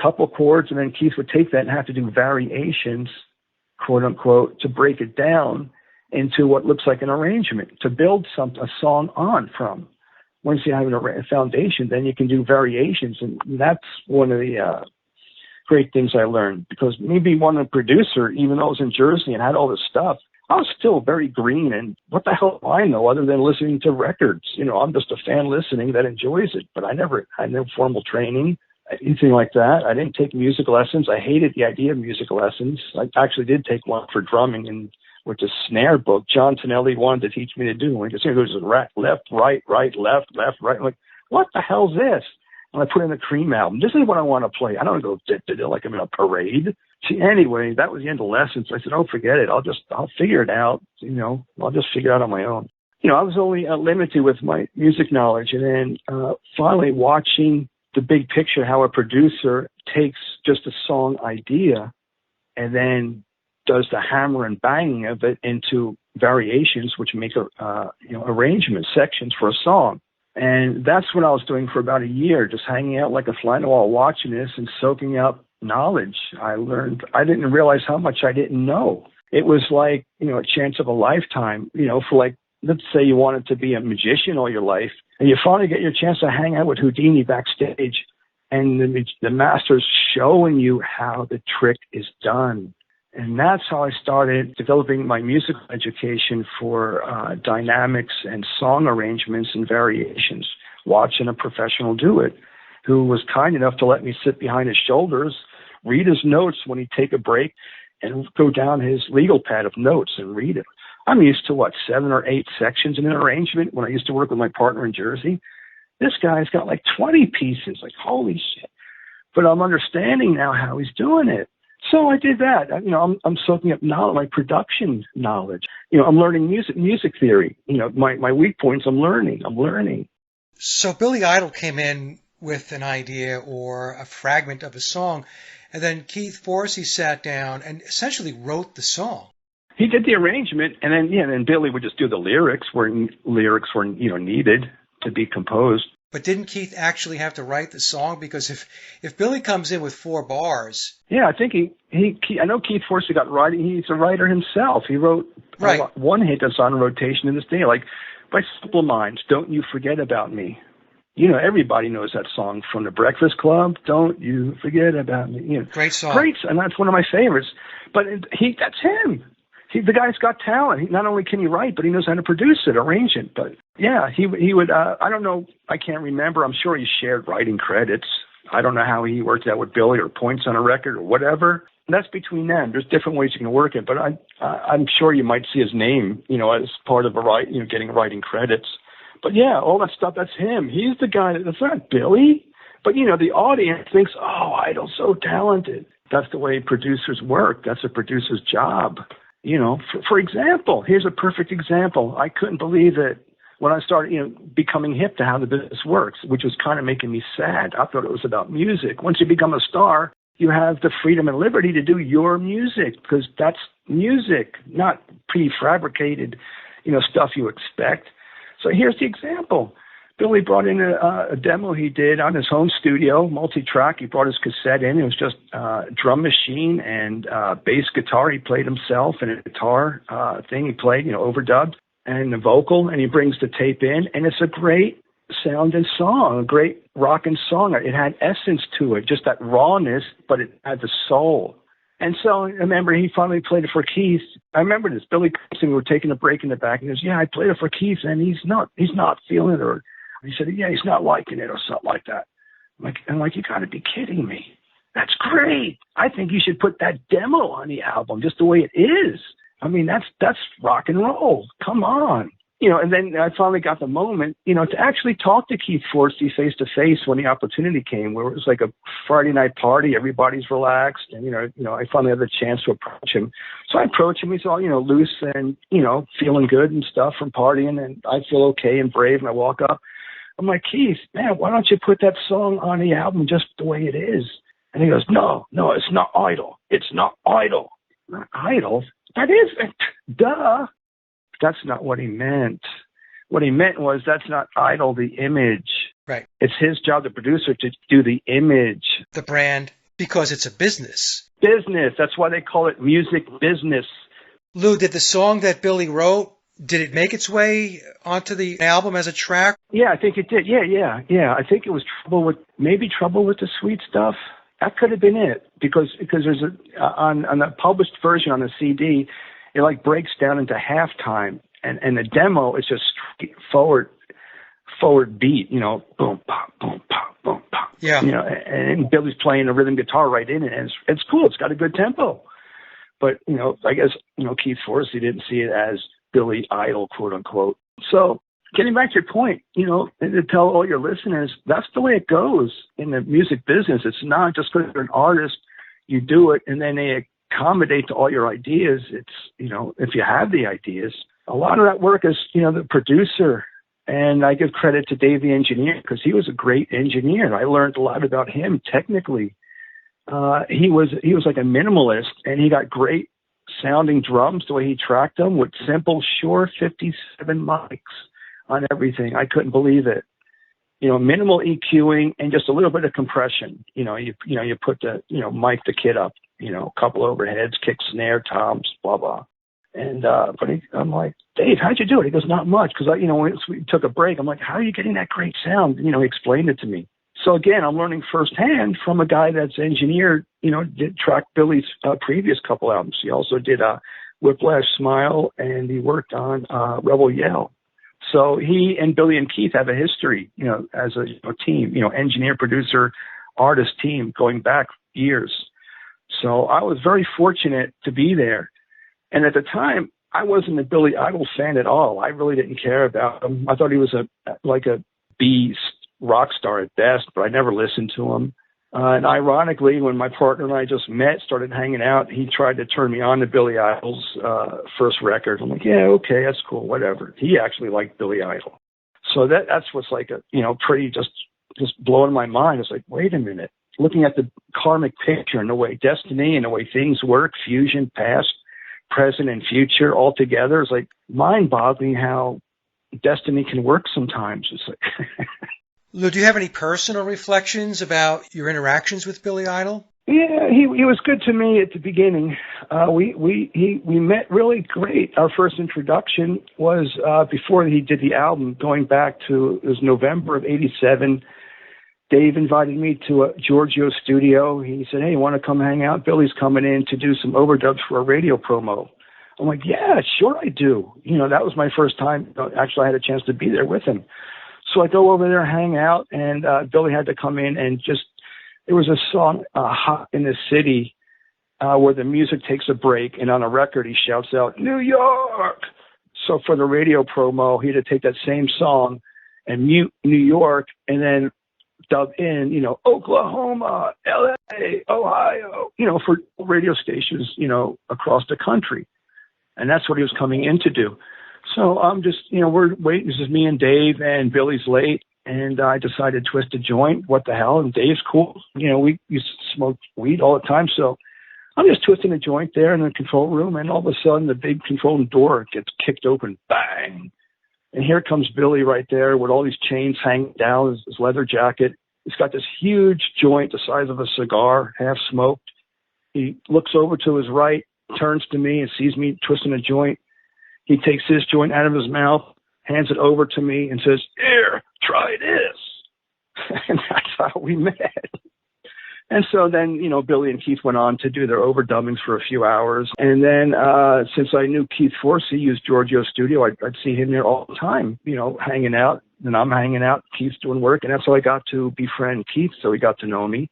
couple chords, and then Keith would take that and have to do variations, quote unquote, to break it down into what looks like an arrangement, to build a song on from. Once you have a foundation, then you can do variations, and that's one of the great things I learned, because me being one producer, even though I was in Jersey and had all this stuff, I was still very green, and what the hell do I know other than listening to records? I'm just a fan listening that enjoys it, but I never had no formal training, anything like that. I didn't take music lessons. I hated the idea of music lessons. I actually did take one for drumming, and with the snare book John Tonelli wanted to teach me to do. Like, it goes left, right, left, right. I'm like, what the hell's this? And I put in the Cream album. This is what I want to play. I don't go like I'm in a parade. See, anyway, that was the end of lessons. I said, oh, forget it. I'll figure it out. I'll just figure it out on my own. I was only limited with my music knowledge. And then finally watching the big picture, how a producer takes just a song idea and then does the hammer and banging of it into variations, which make arrangement sections for a song. And that's what I was doing for about a year, just hanging out like a fly on the wall, watching this and soaking up knowledge. I didn't realize how much I didn't know. It was like, a chance of a lifetime, for like, let's say you wanted to be a magician all your life, and you finally get your chance to hang out with Houdini backstage, and the master's showing you how the trick is done. And that's how I started developing my musical education for dynamics and song arrangements and variations, watching a professional do it, who was kind enough to let me sit behind his shoulders, read his notes when he'd take a break, and go down his legal pad of notes and read it. I'm used to, 7 or 8 sections in an arrangement when I used to work with my partner in Jersey. This guy's got like 20 pieces, like, holy shit. But I'm understanding now how he's doing it. So I did that. I'm soaking up knowledge, my production knowledge. I'm learning music theory. My weak points, I'm learning. So Billy Idol came in with an idea or a fragment of a song, and then Keith Forsey sat down and essentially wrote the song. He did the arrangement, and then Billy would just do the lyrics where lyrics were needed to be composed. But didn't Keith actually have to write the song? Because if Billy comes in with 4 bars... Yeah, I think I know Keith Forsey got writing. He's a writer himself. He wrote one hit that's on rotation in this day, like by Simple Minds, Don't You Forget About Me. Everybody knows that song from The Breakfast Club, Don't You Forget About Me. Great song. Great, and that's one of my favorites. But that's him. The guy's got talent. Not only can he write, but he knows how to produce it, arrange it. But yeah, he would, I don't know, I can't remember. I'm sure he shared writing credits. I don't know how he worked out with Billy or points on a record or whatever. That's between them. There's different ways you can work it, but I'm sure you might see his name, as part of getting writing credits. But yeah, all that stuff, that's him. He's the guy. That's not Billy. But the audience thinks, oh, Idol's so talented. That's the way producers work. That's a producer's job. For example, here's a perfect example. I couldn't believe it when I started, becoming hip to how the business works, which was kind of making me sad. I thought it was about music. Once you become a star, you have the freedom and liberty to do your music, because that's music, not prefabricated, stuff you expect. So here's the example. Billy brought in a demo he did on his home studio, multi-track. He brought his cassette in. It was just drum machine and bass guitar. He played himself, and a guitar thing he played, overdubbed, and the vocal. And he brings the tape in, and it's a great sound and song, a great rockin' song. It had essence to it, just that rawness, but it had the soul. And so I remember he finally played it for Keith. I remember this. Billy comes in, we were taking a break in the back, and he goes, yeah, I played it for Keith, and he's not feeling it, or he said, yeah, he's not liking it or something like that. I'm like, you got to be kidding me. That's great. I think you should put that demo on the album just the way it is. I mean, that's rock and roll. Come on. And then I finally got the moment, to actually talk to Keith Forsey face to face when the opportunity came, where it was like a Friday night party. Everybody's relaxed. And, I finally had the chance to approach him. So I approach him. He's all, loose and, feeling good and stuff from partying. And I feel okay and brave. And I walk up. I'm like, Keith, man, why don't you put that song on the album just the way it is? And he goes, no, it's not Idol. It's not Idol. Not Idol? That is it. Duh. That's not what he meant. What he meant was that's not Idol, the image. Right. It's his job, the producer, to do the image. The brand, because it's a business. Business. That's why they call it music business. Lou, did the song that Billy wrote, did it make its way onto the album as a track? Yeah, I think it did. Yeah. I think it was Trouble with the Sweet Stuff. That could have been it, because there's on the published version on the CD, it like breaks down into halftime, and the demo is just straight forward beat, boom, pop, boom, pop, boom, pop. Yeah. And Billy's playing a rhythm guitar right in it, and it's cool. It's got a good tempo. But, I guess, Keith Forsey didn't see it as Billy Idol, quote unquote. So getting back to your point, and to tell all your listeners, that's the way it goes in the music business. It's not just because you're an artist, you do it, and then they accommodate to all your ideas. It's, if you have the ideas, a lot of that work is, the producer. And I give credit to Dave the engineer, because he was a great engineer. I learned a lot about him technically. He was like a minimalist, and he got great sounding drums the way he tracked them with simple Shure 57 mics on everything. I couldn't believe it. Minimal EQing and just a little bit of compression. You put the, mic the kit up, a couple overheads, kick, snare, toms, blah, blah. And, I'm like, Dave, how'd you do it? He goes, not much. Cause when we took a break, I'm like, how are you getting that great sound? He explained it to me. So again, I'm learning firsthand from a guy that's engineered, did track Billy's previous couple albums. He also did Whiplash Smile, and he worked on Rebel Yell. So he and Billy and Keith have a history, as a team, engineer, producer, artist team going back years. So I was very fortunate to be there. And at the time, I wasn't a Billy Idol fan at all. I really didn't care about him. I thought he was a B rock star at best, but I never listened to him. And ironically, when my partner and I just met, started hanging out, he tried to turn me on to Billy Idol's first record. I'm like, yeah, okay, that's cool, whatever. He actually liked Billy Idol. So that's what's like pretty just blowing my mind. It's like, wait a minute. Looking at the karmic picture and the way destiny and the way things work, fusion, past, present, and future all together is like mind-boggling how destiny can work sometimes. It's like Lou, do you have any personal reflections about your interactions with Billy Idol? Yeah, he was good to me at the beginning. We met really great. Our first introduction was before he did the album, going back to, it was November of '87. Dave invited me to a Giorgio studio. He said, hey, you want to come hang out? Billy's coming in to do some overdubs for a radio promo. I'm like, yeah, sure I do. That was my first time. Actually, I had a chance to be there with him. So I go over there, hang out, and Billy had to come in and there was a song, Hot in the City, where the music takes a break, and on a record he shouts out, New York! So for the radio promo, he had to take that same song and mute New York and then dub in, Oklahoma, L.A., Ohio, for radio stations, across the country. And that's what he was coming in to do. So I'm just, we're waiting. This is me and Dave, and Billy's late. And I decided to twist a joint. What the hell? And Dave's cool. We used to smoke weed all the time. So I'm just twisting a joint there in the control room. And all of a sudden, the big control door gets kicked open. Bang. And here comes Billy right there with all these chains hanging down, his leather jacket. He's got this huge joint the size of a cigar, half smoked. He looks over to his right, turns to me and sees me twisting a joint. He takes his joint out of his mouth, hands it over to me, and says, here, try this. And that's how we met. And so then, Billy and Keith went on to do their overdubbings for a few hours. And then since I knew Keith Forsey used Giorgio's studio, I'd see him there all the time, hanging out. And I'm hanging out, Keith's doing work. And that's how I got to befriend Keith, so he got to know me.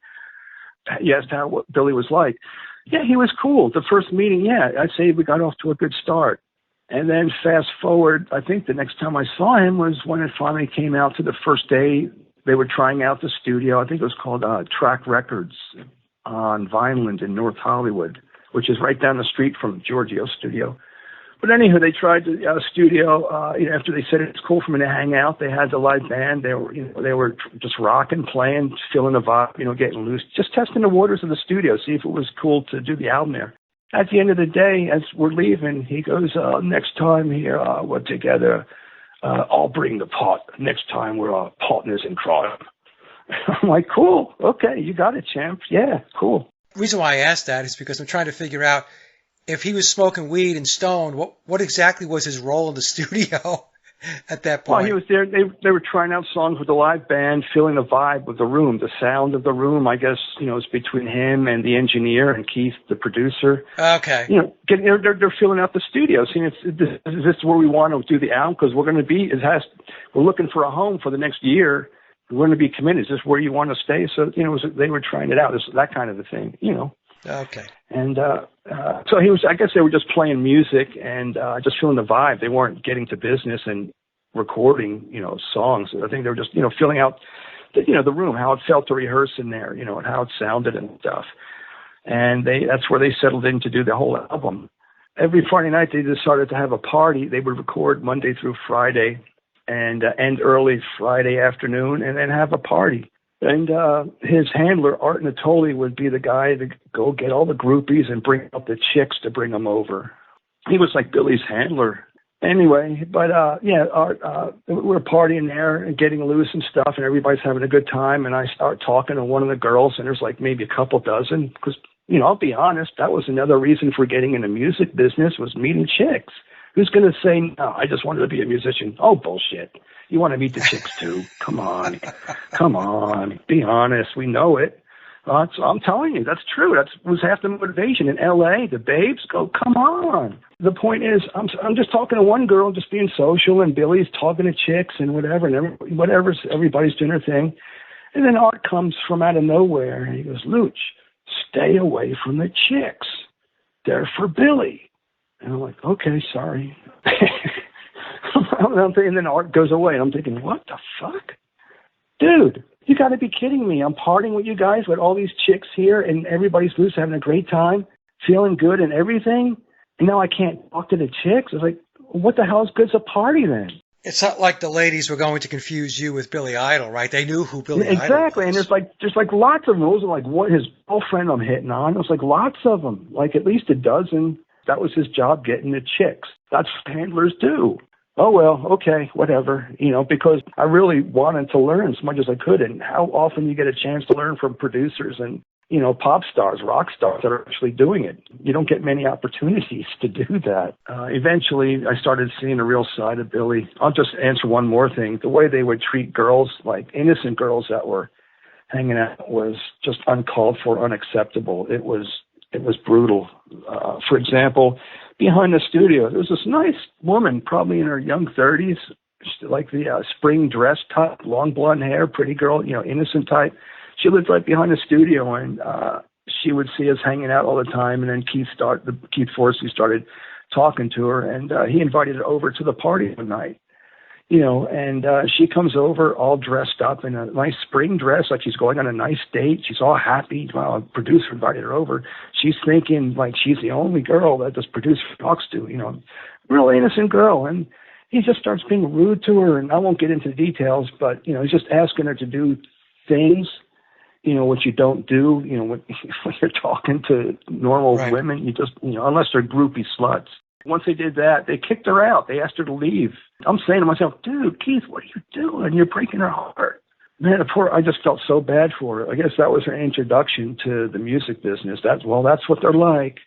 He asked what Billy was like. Yeah, he was cool. The first meeting, I'd say we got off to a good start. And then fast forward, I think the next time I saw him was when it finally came out to the first day. They were trying out the studio. I think it was called Track Records on Vineland in North Hollywood, which is right down the street from Giorgio's studio. But anywho, they tried the studio. After they said it's cool for me to hang out, they had the live band. They were just rocking, playing, feeling the vibe, getting loose, just testing the waters of the studio, see if it was cool to do the album there. At the end of the day, as we're leaving, he goes, next time here we're together, I'll bring the pot. Next time we're partners in crime. I'm like, cool. Okay, you got it, champ. Yeah, cool. The reason why I asked that is because I'm trying to figure out if he was smoking weed and stoned, what exactly was his role in the studio at that point? Well, he was there. They were trying out songs with the live band, feeling the vibe of the room, the sound of the room. I guess, it's between him and the engineer and Keith, the producer. Okay. They're feeling out the studio, seeing is this where we want to do the album? Because we're going to be, we're looking for a home for the next year. We're going to be committed. Is this where you want to stay? So, they were trying it out. It's that kind of a thing, Okay. And so I guess they were just playing music and just feeling the vibe. They weren't getting to business and recording, songs. I think they were just, filling out, the room, how it felt to rehearse in there, and how it sounded and stuff. And that's where they settled in to do the whole album. Every Friday night they decided to have a party. They would record Monday through Friday and end early Friday afternoon and then have a party. And his handler, Art Natoli, would be the guy to go get all the groupies and bring up the chicks to bring them over. He was like Billy's handler. Anyway, but Art, we're partying there and getting loose and stuff, and everybody's having a good time. And I start talking to one of the girls, and there's like maybe a couple dozen, because I'll be honest, that was another reason for getting in the music business, was meeting chicks. Who's going to say, no, I just wanted to be a musician? Oh, bullshit. You want to meet the chicks too? Come on. Come on. Be honest. We know it. I'm telling you, that's true. That was half the motivation. In L.A., the babes go, come on. The point is, I'm just talking to one girl, just being social, and Billy's talking to chicks and whatever, and everybody's doing their thing. And then Art comes from out of nowhere, and he goes, Luch, stay away from the chicks. They're for Billy. And I'm like, okay, sorry. And then Art goes away, and I'm thinking, what the fuck? Dude, you got to be kidding me. I'm partying with you guys with all these chicks here, and everybody's loose, having a great time, feeling good and everything. And now I can't talk to the chicks. It's like, what the hell is good's a party then? It's not like the ladies were going to confuse you with Billy Idol, right? They knew who Billy Idol was. Exactly, and there's like lots of them. Those are like what his girlfriend I'm hitting on. There's like lots of them, like at least a dozen. That was his job, getting the chicks. That's what handlers do. Oh, well, okay, whatever, because I really wanted to learn as much as I could. And how often you get a chance to learn from producers and, pop stars, rock stars that are actually doing it. You don't get many opportunities to do that. Eventually, I started seeing a real side of Billy. I'll just answer one more thing. The way they would treat girls, like innocent girls that were hanging out, was just uncalled for, unacceptable. It was brutal. For example, behind the studio, there was this nice woman, probably in her young 30s, like the spring dress type, long blonde hair, pretty girl, innocent type. She lived right behind the studio, and she would see us hanging out all the time. And then Keith Forsey started talking to her, and he invited her over to the party one night. And she comes over all dressed up in a nice spring dress, like she's going on a nice date. She's all happy. Well, a producer invited her over. She's thinking like she's the only girl that this producer talks to, real innocent girl. And he just starts being rude to her. And I won't get into the details, but, he's just asking her to do things, what you don't do, when you're talking to normal women, you just, unless they're groupie sluts. Once they did that, they kicked her out. They asked her to leave. I'm saying to myself, dude, Keith, what are you doing? You're breaking her heart. Man, I just felt so bad for her. I guess that was her introduction to the music business. That's what they're like.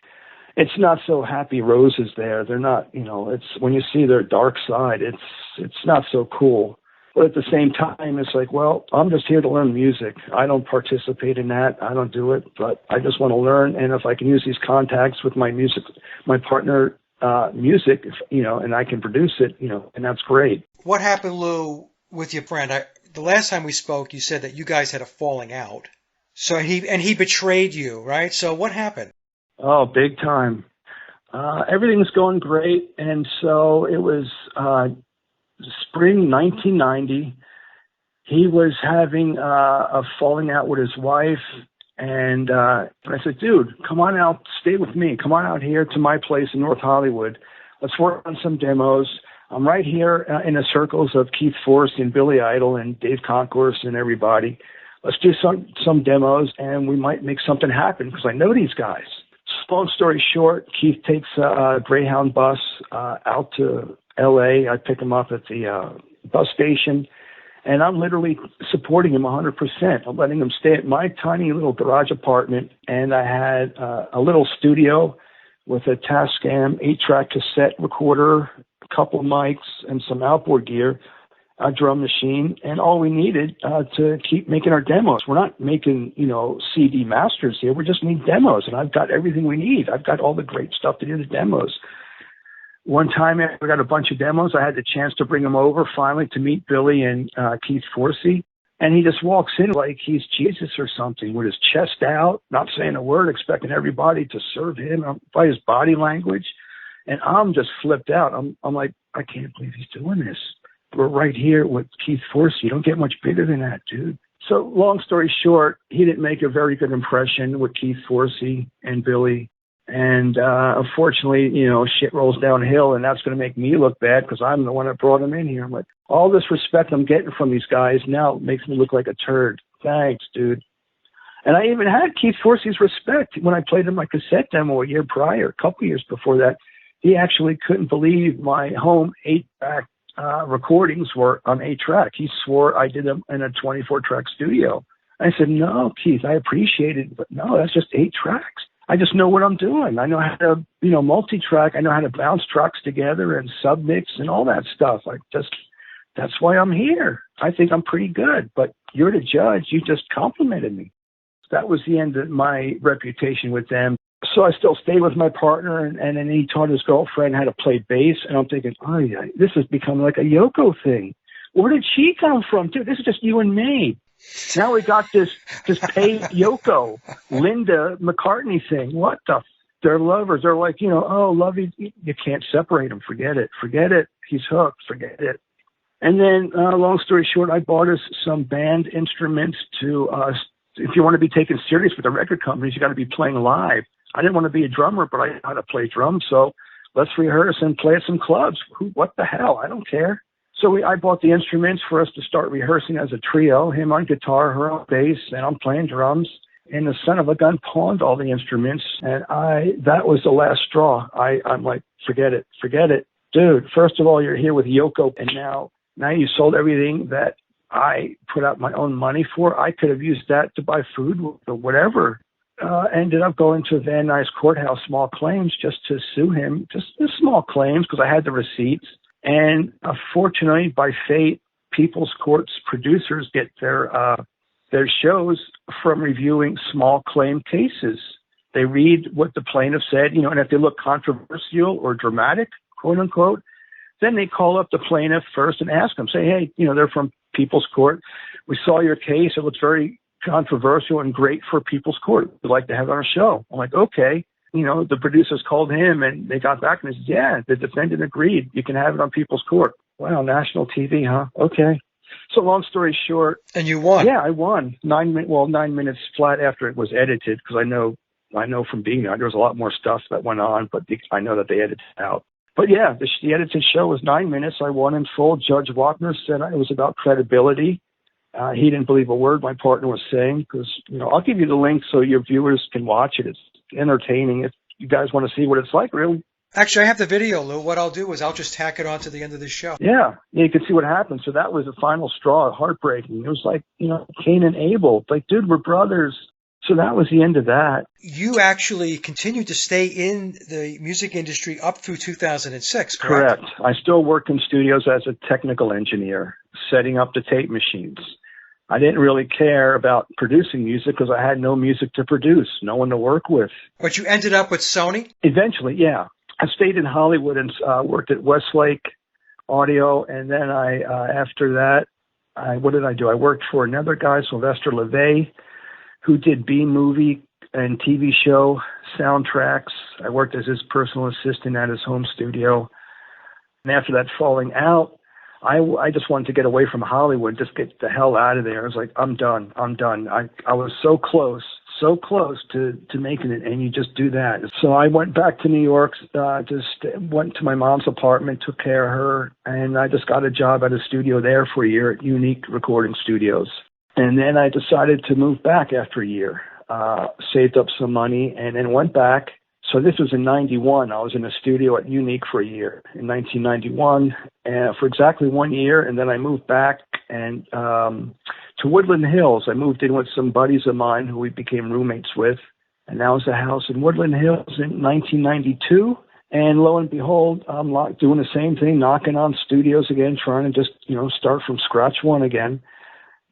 It's not so happy roses there. They're not, it's when you see their dark side, it's not so cool. But at the same time, it's like, well, I'm just here to learn music. I don't participate in that. I don't do it, but I just want to learn. And if I can use these contacts with my partner, music, and I can produce it, and that's great. What happened, Lou, with your friend? The last time we spoke, you said that you guys had a falling out. So he betrayed you, right? So what happened? Oh, big time. Everything was going great. And so it was, spring 1990. He was having a falling out with his wife. And I said, dude, come on out, stay with me. Come on out here to my place in North Hollywood. Let's work on some demos. I'm right here in the circles of Keith Forsey and Billy Idol and Dave Concourse and everybody. Let's do some demos, and we might make something happen because I know these guys. Long story short, Keith takes a Greyhound bus out to L.A. I pick him up at the bus station. And I'm literally supporting him 100%. I'm letting him stay at my tiny little garage apartment. And I had a little studio with a Tascam 8-track cassette recorder, a couple of mics, and some outboard gear, a drum machine, and all we needed to keep making our demos. We're not making, CD masters here. We just need demos. And I've got everything we need. I've got all the great stuff to do the demos. One time after we got a bunch of demos, I had the chance to bring him over finally to meet Billy and Keith Forsey. And he just walks in like he's Jesus or something with his chest out, not saying a word, expecting everybody to serve him by his body language. And I'm just flipped out. I'm like, I can't believe he's doing this. We're right here with Keith Forsey. You don't get much bigger than that, dude. So long story short, he didn't make a very good impression with Keith Forsey and Billy. And unfortunately, shit rolls downhill, and that's going to make me look bad because I'm the one that brought him in here. But all this respect I'm getting from these guys now makes me look like a turd. Thanks, dude. And I even had Keith Forsey's respect when I played him my cassette demo a year prior, a couple years before that. He actually couldn't believe my home 8-track recordings were on 8-track. He swore I did them in a 24-track studio. I said, no, Keith, I appreciate it, but no, that's just 8 tracks. I just know what I'm doing. I know how to, multi-track. I know how to bounce tracks together and submix and all that stuff. That's why I'm here. I think I'm pretty good, but you're the judge. You just complimented me. That was the end of my reputation with them. So I still stayed with my partner, and then he taught his girlfriend how to play bass. And I'm thinking, oh yeah, this has become like a Yoko thing. Where did she come from, dude? This is just you and me. Now we got this paid Yoko, Linda McCartney thing. What the? They're lovers. They're like, love you. You can't separate them. Forget it. Forget it. He's hooked. Forget it. And then, long story short, I bought us some band instruments to. If you want to be taken serious with the record companies, you got to be playing live. I didn't want to be a drummer, but I know how to play drums. So let's rehearse and play at some clubs. What the hell? I don't care. So I bought the instruments for us to start rehearsing as a trio, him on guitar, her on bass, and I'm playing drums. And the son of a gun pawned all the instruments. And that was the last straw. I'm like, forget it. Dude, first of all, you're here with Yoko. And now you sold everything that I put out my own money for. I could have used that to buy food or whatever. Ended up going to Van Nuys Courthouse, small claims, just to sue him. Just small claims because I had the receipts. And fortunately, by fate, People's Court's producers get their shows from reviewing small claim cases. They read what the plaintiff said, and if they look controversial or dramatic, quote unquote, then they call up the plaintiff first and ask them, say, hey, they're from People's Court. We saw your case. It looks very controversial and great for People's Court. We'd like to have it on our show. I'm like, okay. The producers called him and they got back and they said, yeah, the defendant agreed. You can have it on People's Court. Wow, national TV, huh? Okay. So long story short. And you won. Yeah, I won. 9 minutes flat after it was edited, because I know from being there was a lot more stuff that went on, but I know that they edited it out. But yeah, the edited show was 9 minutes. I won in full. Judge Wapner said it was about credibility. He didn't believe a word my partner was saying, because, I'll give you the link so your viewers can watch it. It's entertaining if you guys want to see what it's like, really. Actually, I have the video, Lou. What I'll do is I'll just tack it on to the end of the show. Yeah, you can see what happened. So that was the final straw, heartbreaking. It was like, Cain and Abel. Like, dude, we're brothers. So that was the end of that. You actually continued to stay in the music industry up through 2006, correct? Correct. I still worked in studios as a technical engineer, setting up the tape machines. I didn't really care about producing music because I had no music to produce, no one to work with. But you ended up with Sony? Eventually, yeah. I stayed in Hollywood and worked at Westlake Audio, and then after that, what did I do? I worked for another guy, Sylvester LeVay, who did B-movie and TV show soundtracks. I worked as his personal assistant at his home studio. And after that falling out, I just wanted to get away from Hollywood, just get the hell out of there. I was like, I'm done. I was so close to making it, and you just do that. So I went back to New York, went to my mom's apartment, took care of her, and I just got a job at a studio there for a year at Unique Recording Studios. And then I decided to move back after a year, saved up some money, and then went back. So this was in 91. I was in a studio at Unique for a year in 1991 for exactly 1 year. And then I moved back and to Woodland Hills. I moved in with some buddies of mine who we became roommates with. And that was a house in Woodland Hills in 1992. And lo and behold, I'm doing the same thing, knocking on studios again, trying to just, start from scratch one again.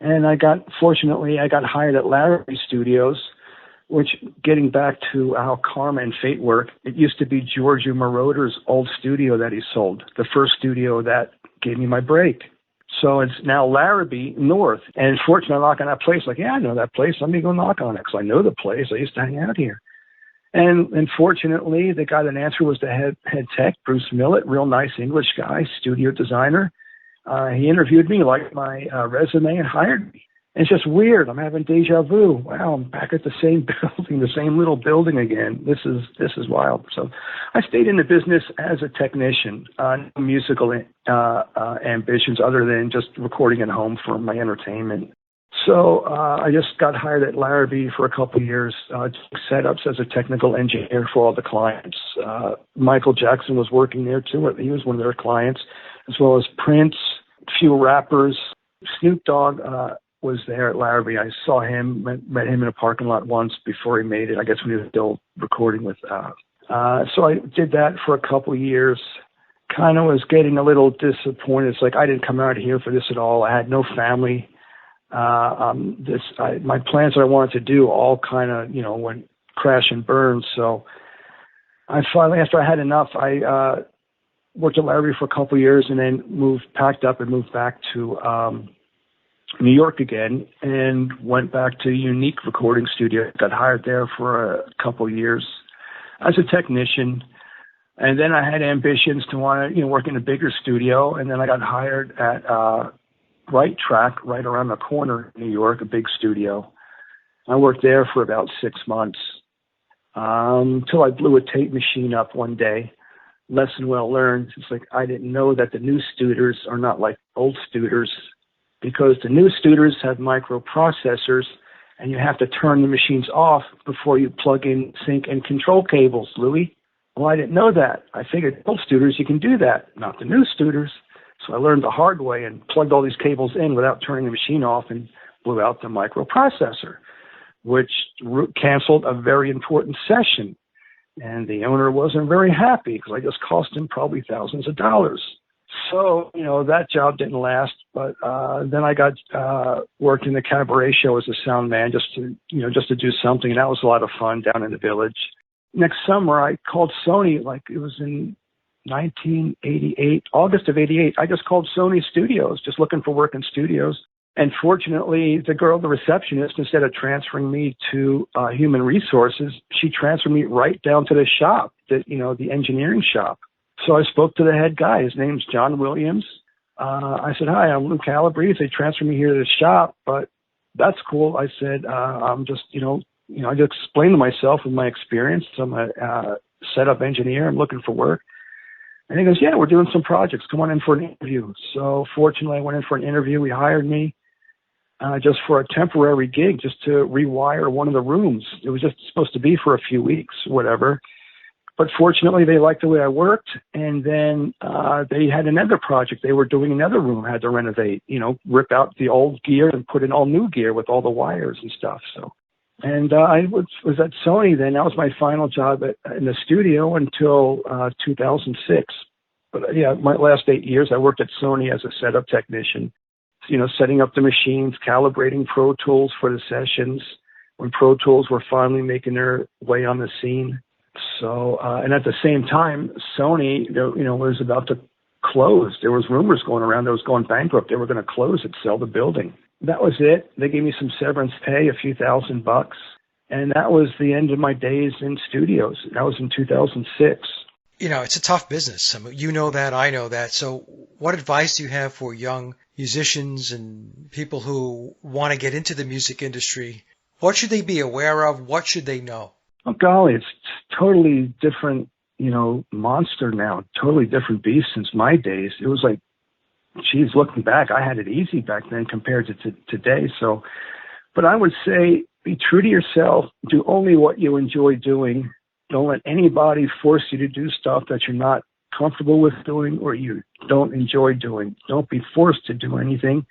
And fortunately, I got hired at Larrabee Studios, which, getting back to how karma and fate work, it used to be Giorgio Moroder's old studio that he sold, the first studio that gave me my break. So it's now Larrabee North. And fortunately, I knock on that place, like, yeah, I know that place. Let me go knock on it, because I know the place. I used to hang out here. And fortunately, the guy that answered was the head tech, Bruce Millett, real nice English guy, studio designer. He interviewed me, liked my resume, and hired me. And it's just weird. I'm having deja vu. Wow, I'm back at the same building, the same little building again. This is wild. So I stayed in the business as a technician, no musical ambitions other than just recording at home for my entertainment. So I just got hired at Larrabee for a couple of years, setups as a technical engineer for all the clients. Michael Jackson was working there too. He was one of their clients, as well as Prince, a few rappers, Snoop Dogg, was there at Larrabee. I saw him, met him in a parking lot once before he made it. I guess when he was still recording with. So I did that for a couple of years. Kind of was getting a little disappointed. It's like I didn't come out here for this at all. I had no family. My plans that I wanted to do all kind of, went crash and burn. So I finally, after I had enough, I worked at Larrabee for a couple of years and then packed up and moved back to New York again and went back to Unique Recording Studio. Got hired there for a couple of years as a technician. And then I had ambitions to want to, work in a bigger studio. And then I got hired at Right Track, right around the corner in New York, a big studio. I worked there for about 6 months until I blew a tape machine up one day. Lesson well learned. It's like I didn't know that the new Studers are not like old Studers, because the new Studers have microprocessors and you have to turn the machines off before you plug in sync and control cables, Louis. Well, I didn't know that. I figured old Studers, you can do that, not the new Studers. So I learned the hard way and plugged all these cables in without turning the machine off and blew out the microprocessor, which canceled a very important session. And the owner wasn't very happy because I just cost him probably thousands of dollars. So, that job didn't last. But then I got worked in the Calabrese show as a sound man just to do something. And that was a lot of fun down in the Village. Next summer, I called Sony, like it was in 1988, August of 88. I just called Sony Studios, just looking for work in studios. And fortunately, the receptionist, instead of transferring me to human resources, she transferred me right down to the shop, the engineering shop. So I spoke to the head guy. His name's John Williams. I said, "Hi, I'm Lou Calabrese. They transferred me here to the shop, but that's cool." I said, "I'm just, I just explained to myself with my experience. I'm a setup engineer. I'm looking for work." And he goes, "Yeah, we're doing some projects. Come on in for an interview." So fortunately, I went in for an interview. He hired me just for a temporary gig, just to rewire one of the rooms. It was just supposed to be for a few weeks, whatever. But fortunately, they liked the way I worked. And then they had another project. They were doing another room, had to renovate, rip out the old gear and put in all new gear with all the wires and stuff. So, and I was at Sony then. That was my final job in the studio until 2006. But yeah, my last 8 years, I worked at Sony as a setup technician, setting up the machines, calibrating Pro Tools for the sessions when Pro Tools were finally making their way on the scene. So, and at the same time, Sony, was about to close. There was rumors going around that it was going bankrupt. They were going to close it, sell the building. That was it. They gave me some severance pay, a few $1,000, and that was the end of my days in studios. That was in 2006. It's a tough business. You know that, I know that. So what advice do you have for young musicians and people who want to get into the music industry? What should they be aware of? What should they know? Oh, golly, it's totally different, monster now, totally different beast since my days. It was like, geez, looking back, I had it easy back then compared to today. So, but I would say be true to yourself, do only what you enjoy doing. Don't let anybody force you to do stuff that you're not comfortable with doing or you don't enjoy doing. Don't be forced to do anything.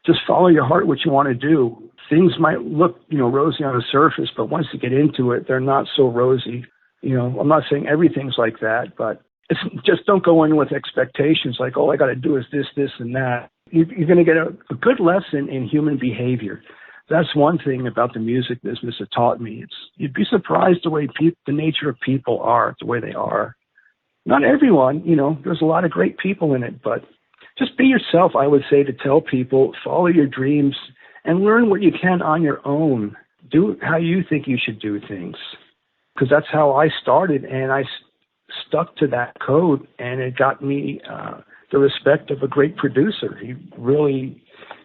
Just follow your heart, what you want to do. Things might look, rosy on the surface, but once you get into it, they're not so rosy. I'm not saying everything's like that, but it's just don't go in with expectations like, oh, I got to do is this, and that. You're going to get a good lesson in human behavior. That's one thing about the music business that taught me. You'd be surprised the way the nature of people are, the way they are. Not everyone, there's a lot of great people in it, but just be yourself, I would say, to tell people, follow your dreams and learn what you can on your own. Do it how you think you should do things. Because that's how I started, and I stuck to that code, and it got me the respect of a great producer. He really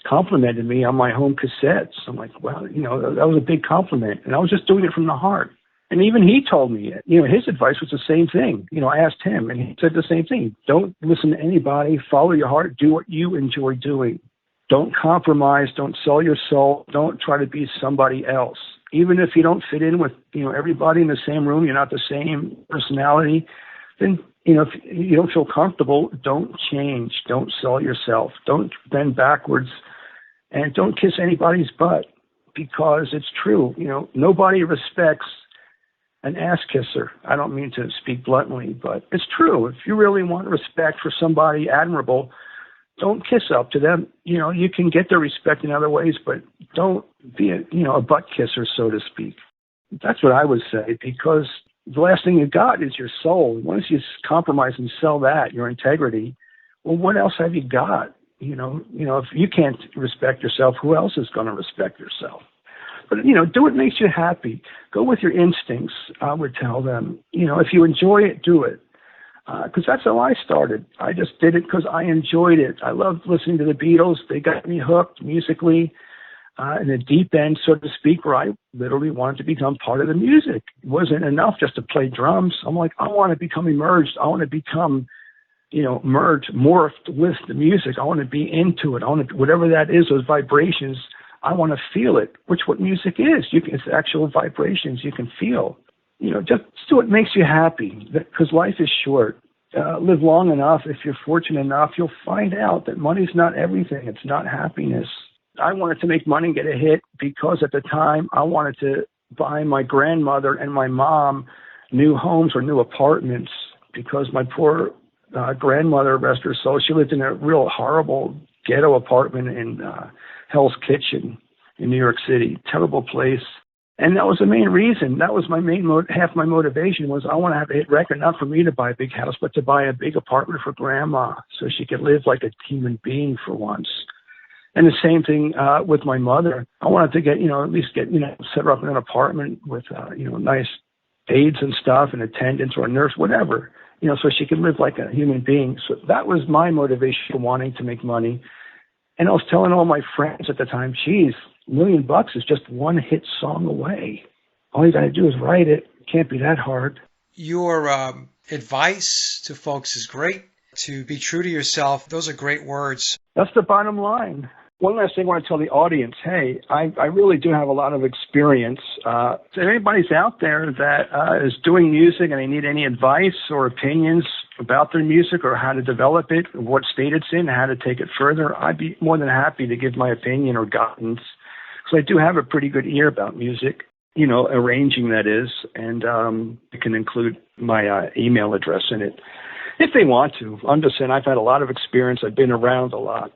complimented me on my home cassettes. I'm like, well, that was a big compliment, and I was just doing it from the heart. And even he told me, his advice was the same thing. I asked him, and he said the same thing. Don't listen to anybody. Follow your heart. Do what you enjoy doing. Don't compromise. Don't sell your soul. Don't try to be somebody else. Even if you don't fit in with, everybody in the same room, you're not the same personality, then, if you don't feel comfortable, don't change. Don't sell yourself. Don't bend backwards And don't kiss anybody's butt, because it's true. Nobody respects an ass kisser. I don't mean to speak bluntly, but it's true. If you really want respect for somebody admirable, don't kiss up to them. You can get their respect in other ways, but don't be a butt kisser, so to speak. That's what I would say, because the last thing you got is your soul. Once you compromise and sell that, your integrity, well, what else have you got? If you can't respect yourself, who else is going to respect yourself? But, do what makes you happy. Go with your instincts, I would tell them. If you enjoy it, do it. Because that's how I started. I just did it because I enjoyed it. I loved listening to the Beatles. They got me hooked musically in the deep end, so to speak, where I literally wanted to become part of the music. It wasn't enough just to play drums. I'm like, I want to become immersed. I want to become morphed with the music. I want to be into it. Whatever that is, those vibrations, I want to feel it, what music is. It's actual vibrations you can feel. Just do what makes you happy, because life is short. Live long enough. If you're fortunate enough, you'll find out that money's not everything. It's not happiness. I wanted to make money and get a hit because at the time I wanted to buy my grandmother and my mom new homes or new apartments, because my poor grandmother, rest her soul, she lived in a real horrible ghetto apartment in Hell's Kitchen in New York City. Terrible place. And that was the main reason. That was my main half my motivation was I want to have a hit record, not for me to buy a big house, but to buy a big apartment for grandma so she could live like a human being for once. And the same thing with my mother. I wanted to get, set her up in an apartment with, nice aides and stuff and attendants or a nurse, whatever, so she could live like a human being. So that was my motivation for wanting to make money. And I was telling all my friends at the time, geez, $1 million is just one hit song away. All you got to do is write it. It can't be that hard. Your advice to folks is great. To be true to yourself, those are great words. That's the bottom line. One last thing I want to tell the audience, hey, I really do have a lot of experience. If anybody's out there that is doing music and they need any advice or opinions about their music or how to develop it, what state it's in, how to take it further, I'd be more than happy to give my opinion or guidance. So I do have a pretty good ear about music, arranging that is, and it can include my email address in it if they want to. I'm just saying I've had a lot of experience. I've been around a lot.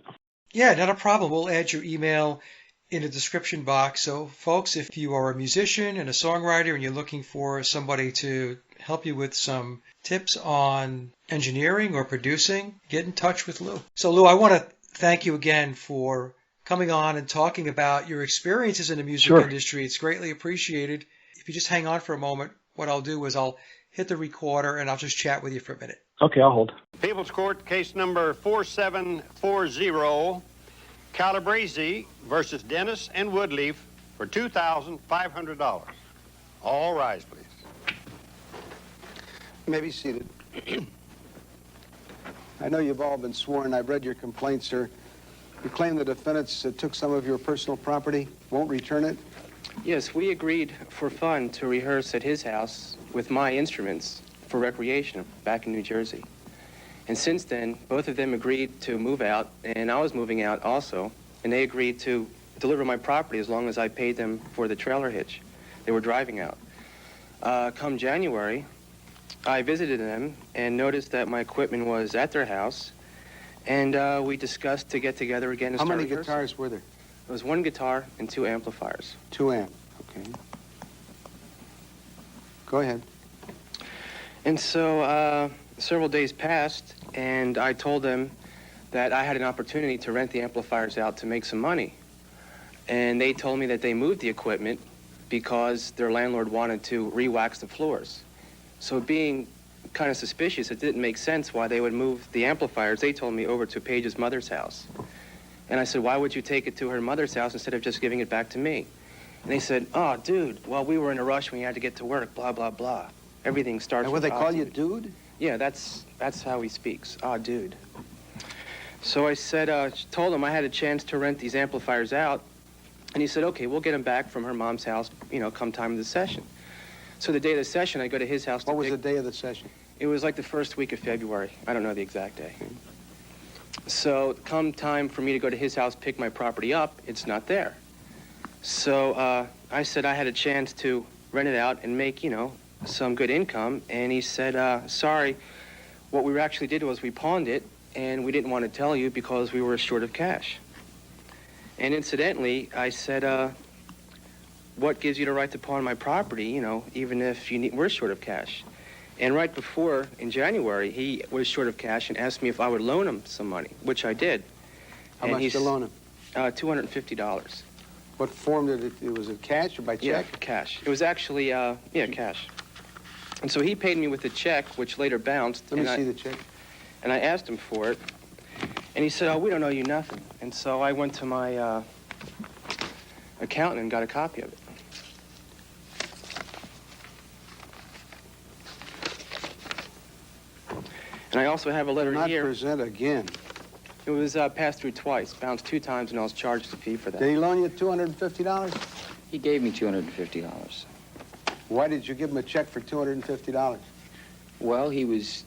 Yeah, not a problem. We'll add your email in the description box. So folks, if you are a musician and a songwriter and you're looking for somebody to help you with some tips on engineering or producing, get in touch with Lou. So Lou, I want to thank you again for coming on and talking about your experiences in the music industry. It's greatly appreciated. If you just hang on for a moment, what I'll do is I'll hit the recorder and I'll just chat with you for a minute. Okay, I'll hold. People's Court, case number 4740, Calabrese versus Dennis and Woodleaf for $2,500. All rise, please. You may be seated. I know you've all been sworn. I've read your complaint, sir. You claim the defendants took some of your personal property, won't return it? Yes, we agreed for fun to rehearse at his house with my instruments for recreation back in New Jersey. And since then, both of them agreed to move out, and I was moving out also, and they agreed to deliver my property as long as I paid them for the trailer hitch. They were driving out. Come January, I visited them and noticed that my equipment was at their house, and we discussed to get together again and How start many rehearsing. guitars were there? It was 1 guitar and 2 amplifiers. 2 amp, okay. Go ahead. And so several days passed, and I told them that I had an opportunity to rent the amplifiers out to make some money. And they told me that they moved the equipment because their landlord wanted to re-wax the floors. So being kind of suspicious, it didn't make sense why they would move the amplifiers. They told me over to Paige's mother's house. And I said, why would you take it to her mother's house instead of just giving it back to me? And they said, oh, dude, well, we were in a rush when we had to get to work, blah, blah, blah. Everything starts And with would they call "Ah, you dude." dude? Yeah, that's how he speaks. Ah, dude. So I said, told him I had a chance to rent these amplifiers out. And he said, okay, we'll get them back from her mom's house, come time of the session. So the day of the session, I go to his house. What was the day of the session? It was like the first week of February. I don't know the exact day. So come time for me to go to his house, pick my property up, it's not there. So I said I had a chance to rent it out and make, some good income. And he said, sorry, what we actually did was we pawned it, and we didn't want to tell you because we were short of cash. And incidentally, I said, what gives you the right to pawn my property, even if we're short of cash? And right before, in January, he was short of cash and asked me if I would loan him some money, which I did. How much did you loan him? $250. What form did it, was it cash or by check? Yeah, cash. It was actually, cash. And so he paid me with a check, which later bounced. Let me see the check. And I asked him for it. And he said, oh, we don't owe you nothing. And so I went to my accountant and got a copy of it. And I also have a letter Not here. present again. It was passed through twice, bounced 2 times, and I was charged a fee for that. Did he loan you $250? He gave me $250. Why did you give him a check for $250? Well, he was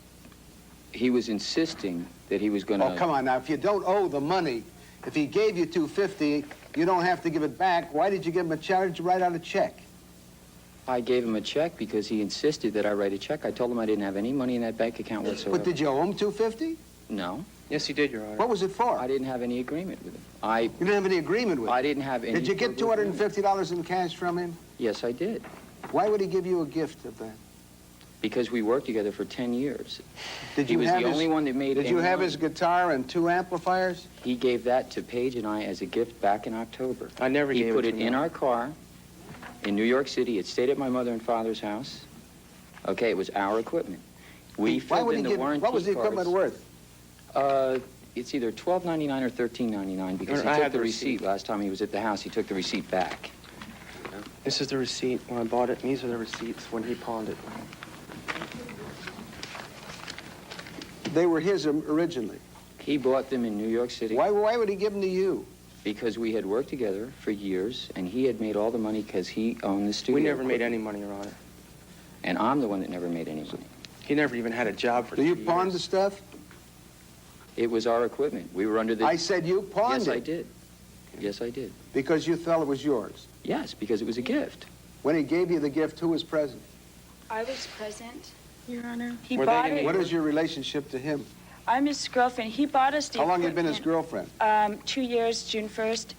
insisting that he was going to... Oh, come on now. If you don't owe the money, if he gave you $250, you don't have to give it back. Why did you give him a charge to write out a check? I gave him a check because he insisted that I write a check. I told him I didn't have any money in that bank account whatsoever. But did you owe him $250? No. Yes, he did, Your Honor. What was it for? I didn't have any agreement with him. You didn't have any agreement with him? I didn't have any... Did you get $250 in cash from him? Yes, I did. Why would he give you a gift of that? Because we worked together for 10 years. Did He you was have the his, only one that made Did any you have money. his guitar and 2 amplifiers? He gave that to Paige and I as a gift back in October. I never He gave put it it to in him. our car in New York City. It stayed at my mother and father's house. Okay, it was our equipment. We Why filled would in he the give? warranty What was the equipment cards. worth? It's either $12.99 or $13.99 because he I took have the the receipt receipt. last time he was at the house. He took the receipt back. This is the receipt when I bought it, and these are the receipts when he pawned it. They were his originally. He bought them in New York City Why would he give them to you? because we had worked together for years, and he had made all the money because he owned the studio. We never made equipment. any money, Your Honor. And I'm the one that never made any money. He never even had a job for Do you 3 pawn years. the stuff? It was our equipment. We were under the... I said you pawned Yes, it. I did. Yes, I did. Because you felt it was yours. Yes, because it was a gift. When he gave you the gift, who was present? I was present, Your Honor. He Were they bought in it. the- What is your relationship to him? I'm his girlfriend. He bought us the How long you been his equipment, girlfriend? 2 years, June 1st.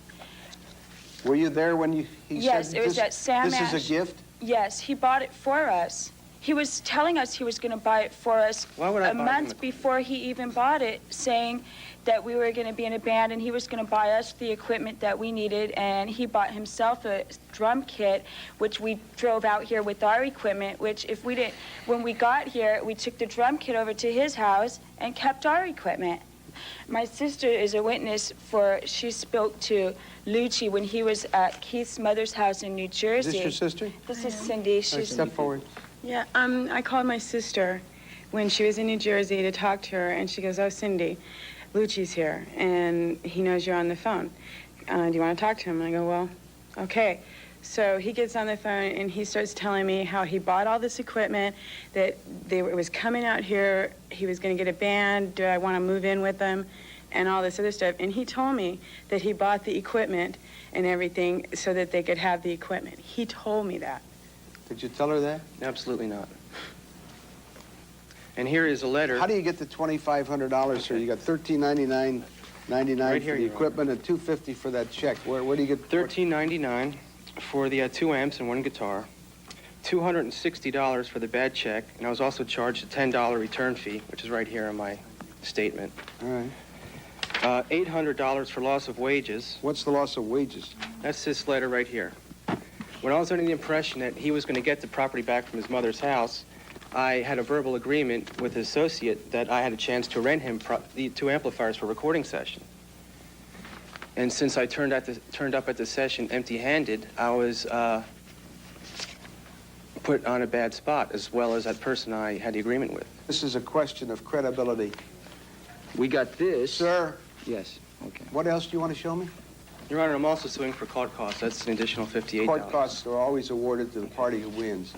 Were you there when he Yes, said it was this, at Sam this is Ash. a gift? Yes, he bought it for us. He was telling us he was going to buy it for us Why would I a buy him month a- before he even bought it, saying that we were going to be in a band and he was going to buy us the equipment that we needed. And he bought himself a drum kit, which we drove out here with our equipment, which if we didn't, when we got here, we took the drum kit over to his house and kept our equipment. My sister is a witness she spoke to Lucci when he was at Keith's mother's house in New Is Jersey. this your sister? This is Cindy. She's Step forward. Yeah, I called my sister when she was in New Jersey to talk to her, and she goes, "Oh, Cindy, Lucci's here, and he knows you're on the phone. Do you want to talk to him?" And I go, "Well, okay." So he gets on the phone, and he starts telling me how he bought all this equipment, that it was coming out here, he was going to get a band, do I want to move in with them, and all this other stuff. And he told me that he bought the equipment and everything so that they could have the equipment. He told me that. Did you tell her that? Absolutely not. And here is a letter. How do you get the $2,500, sir? You got $13.99.99 Right for here, the Your Honor. equipment and $250 for that check. Where do you get $13.99 for the 2 amps and 1 guitar, $260 for the bad check, and I was also charged a $10 return fee, which is right here in my statement. All right. $800 for loss of wages. What's the loss of wages? That's this letter right here. When I was under the impression that he was going to get the property back from his mother's house, I had a verbal agreement with his associate that I had a chance to rent him the 2 amplifiers for recording session. And since I turned up at the session empty-handed, I was put on a bad spot, as well as that person I had the agreement with. This is a question of credibility. We got this. Sir, Yes, okay. what else do you want to show me? Your Honor, I'm also suing for court costs. That's an additional $58. Court costs are always awarded to the party who wins.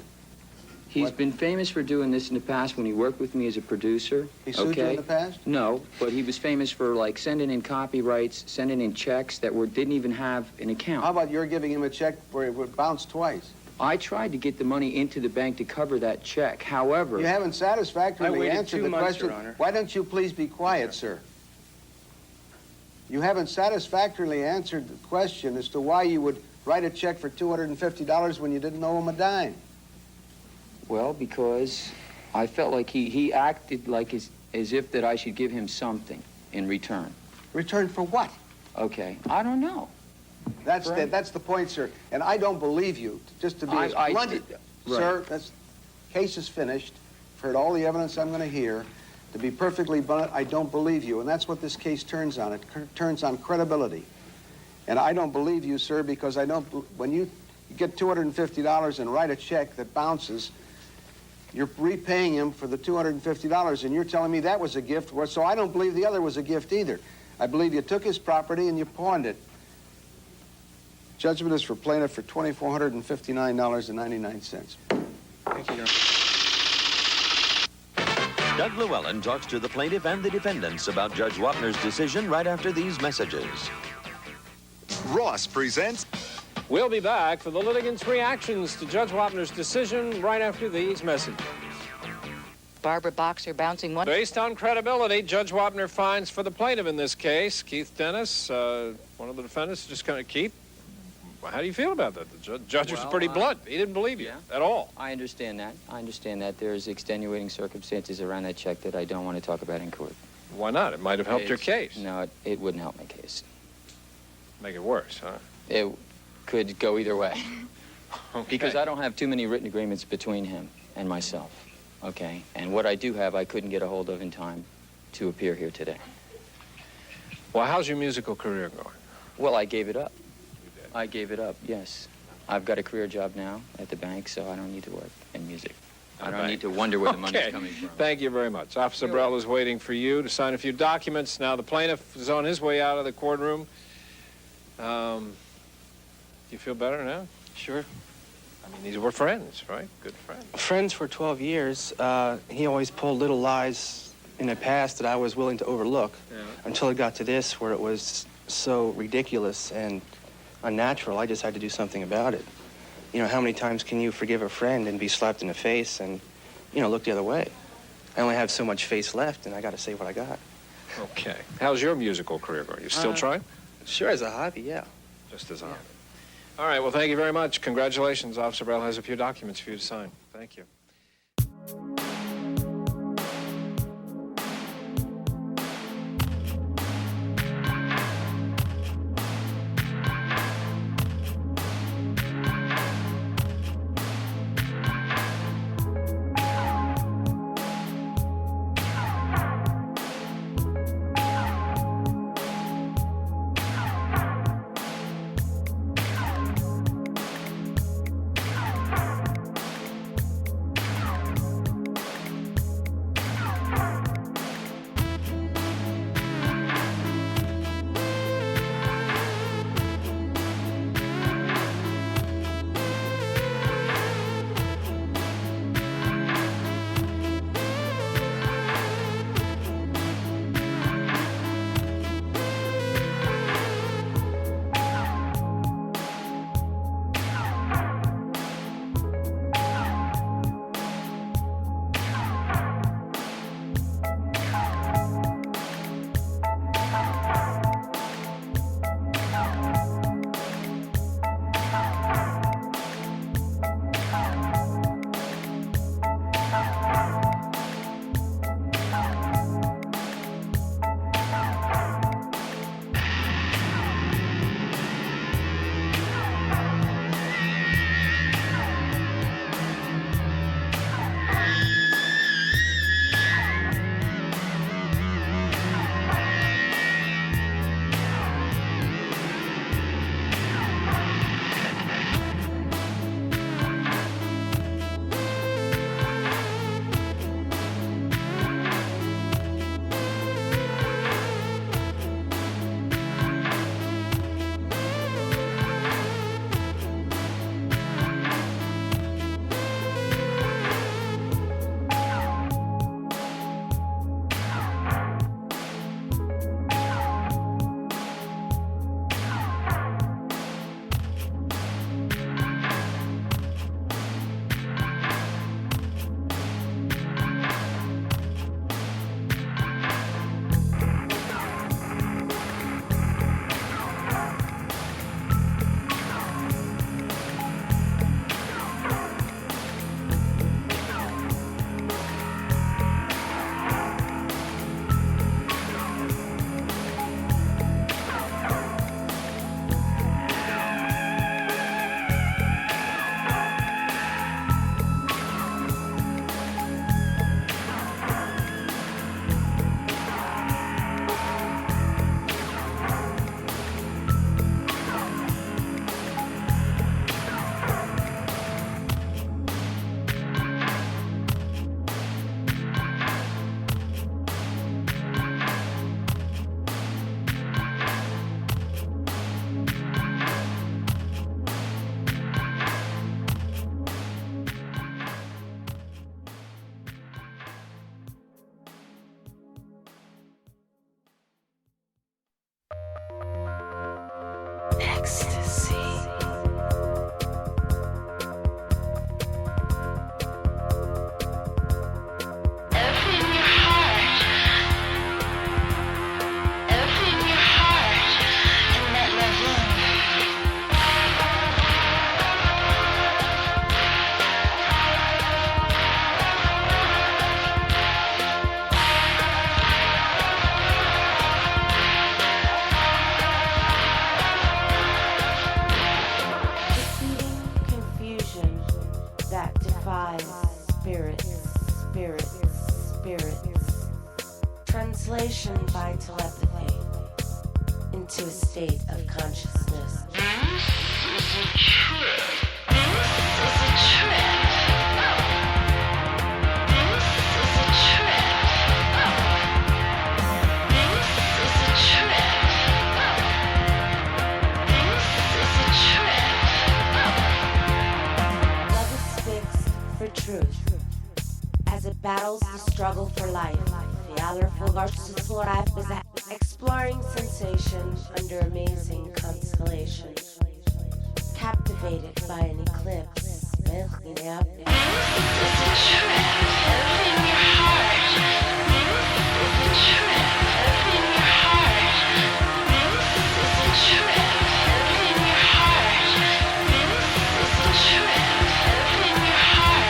He's been famous for doing this in the past when he worked with me as a producer. He sued you in the past? No, but he was famous for, like, sending in copyrights, sending in checks that didn't even have an account. How about you're giving him a check where it would bounce twice? I tried to get the money into the bank to cover that check. However... You haven't satisfactorily answered the question. Your Honor. Why don't you please be quiet, sir? You haven't satisfactorily answered the question as to why you would write a check for $250 when you didn't owe him a dime. Well, because I felt like he acted like as if that I should give him something in return. Return for what? Okay, I don't know. That's the point, sir. And I don't believe you. Just to be as blunt, sir. Case is finished. I've heard all the evidence I'm going to hear. To be perfectly blunt, I don't believe you, and that's what this case turns on. It turns on credibility. And I don't believe you, sir, because I don't. When you get $250 and write a check that bounces, you're repaying him for the $250, and you're telling me that was a gift. So I don't believe the other was a gift either. I believe you took his property and you pawned it. Judgment is for plaintiff for $2,459.99. Thank you, Your Honor. Doug Llewellyn talks to the plaintiff and the defendants about Judge Wapner's decision right after these messages. Ross presents... We'll be back for the litigants' reactions to Judge Wapner's decision right after these messages. Barbara Boxer bouncing one. Based on credibility, Judge Wapner finds for the plaintiff in this case, Keith Dennis, one of the defendants, just kind of, Keith, how do you feel about that? The judge was pretty blunt. He didn't believe you at all. I understand that. There's extenuating circumstances around that check that I don't want to talk about in court. Why not? It might have helped your case. No, it wouldn't help my case. Make it worse, huh? It could go either way. Okay. Because I don't have too many written agreements between him and myself, okay? And what I do have, I couldn't get a hold of in time to appear here today. Well, how's your musical career going? Well, I gave it up. I gave it up, yes. I've got a career job now at the bank, so I don't need to work in music. I don't need to wonder where the money's coming from. Thank you very much. Officer Burrell is waiting for you to sign a few documents. Now the plaintiff is on his way out of the courtroom. You feel better now? Sure. I mean, these were friends, right? Good friends. Friends for 12 years. He always pulled little lies in the past that I was willing to overlook until it got to this where it was so ridiculous and unnatural. I just had to do something about it. You know, how many times can you forgive a friend and be slapped in the face and, you know, look the other way? I only have so much face left, and I got to say what I got. Okay. How's your musical career going? You still trying? Sure, as a hobby, yeah. Just as a hobby. All right, well, thank you very much. Congratulations. Officer Burrell has a few documents for you to sign. Thank you. Translation by telepathy into a state of consciousness. This is a trip. This is a trip. This is a trip. This is a trip. This is a trip. Love is fixed for truth as it battles the struggle for life. Exploring sensation under amazing constellation, captivated by an eclipse. This is a trip in your heart. This is a trip in your heart. This is a trip in your heart. This is a trip in your heart.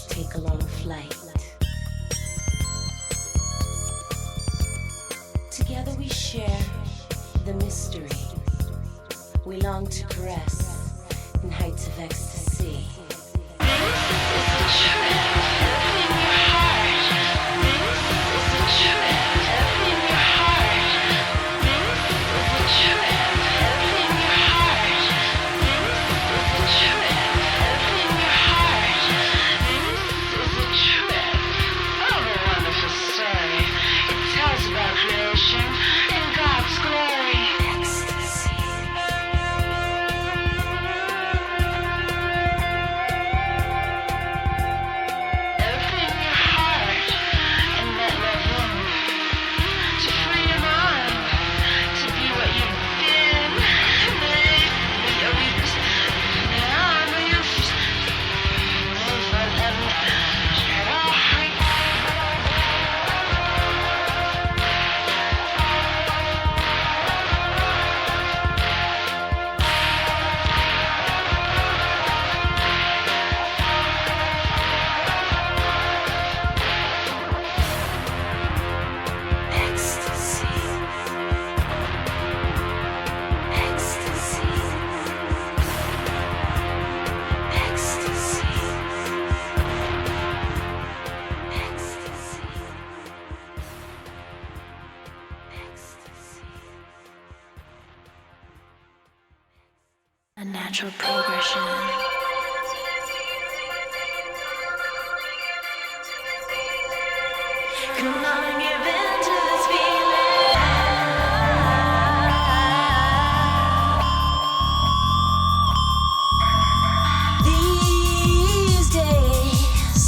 Take a long flight. Together we share the mystery. We long to caress in heights of ecstasy. A natural progression. Come on and give in to this feeling. These days,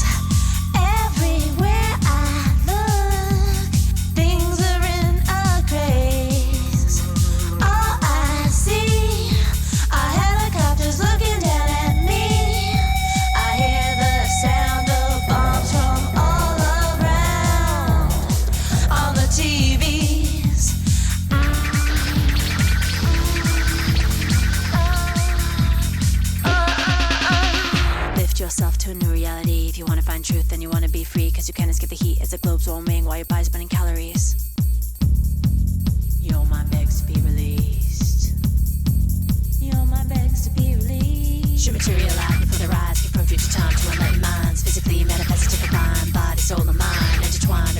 everywhere I look, things are in a craze. All I see are helicopters looking down at me. I hear the sound of bombs from all around. globes warming while your body's burning calories. You're my begs to be released. You're my begs to be released. Should materialize before their eyes, give from future time to unlighten minds. Physically manifest to combine body, soul, and mind, intertwined.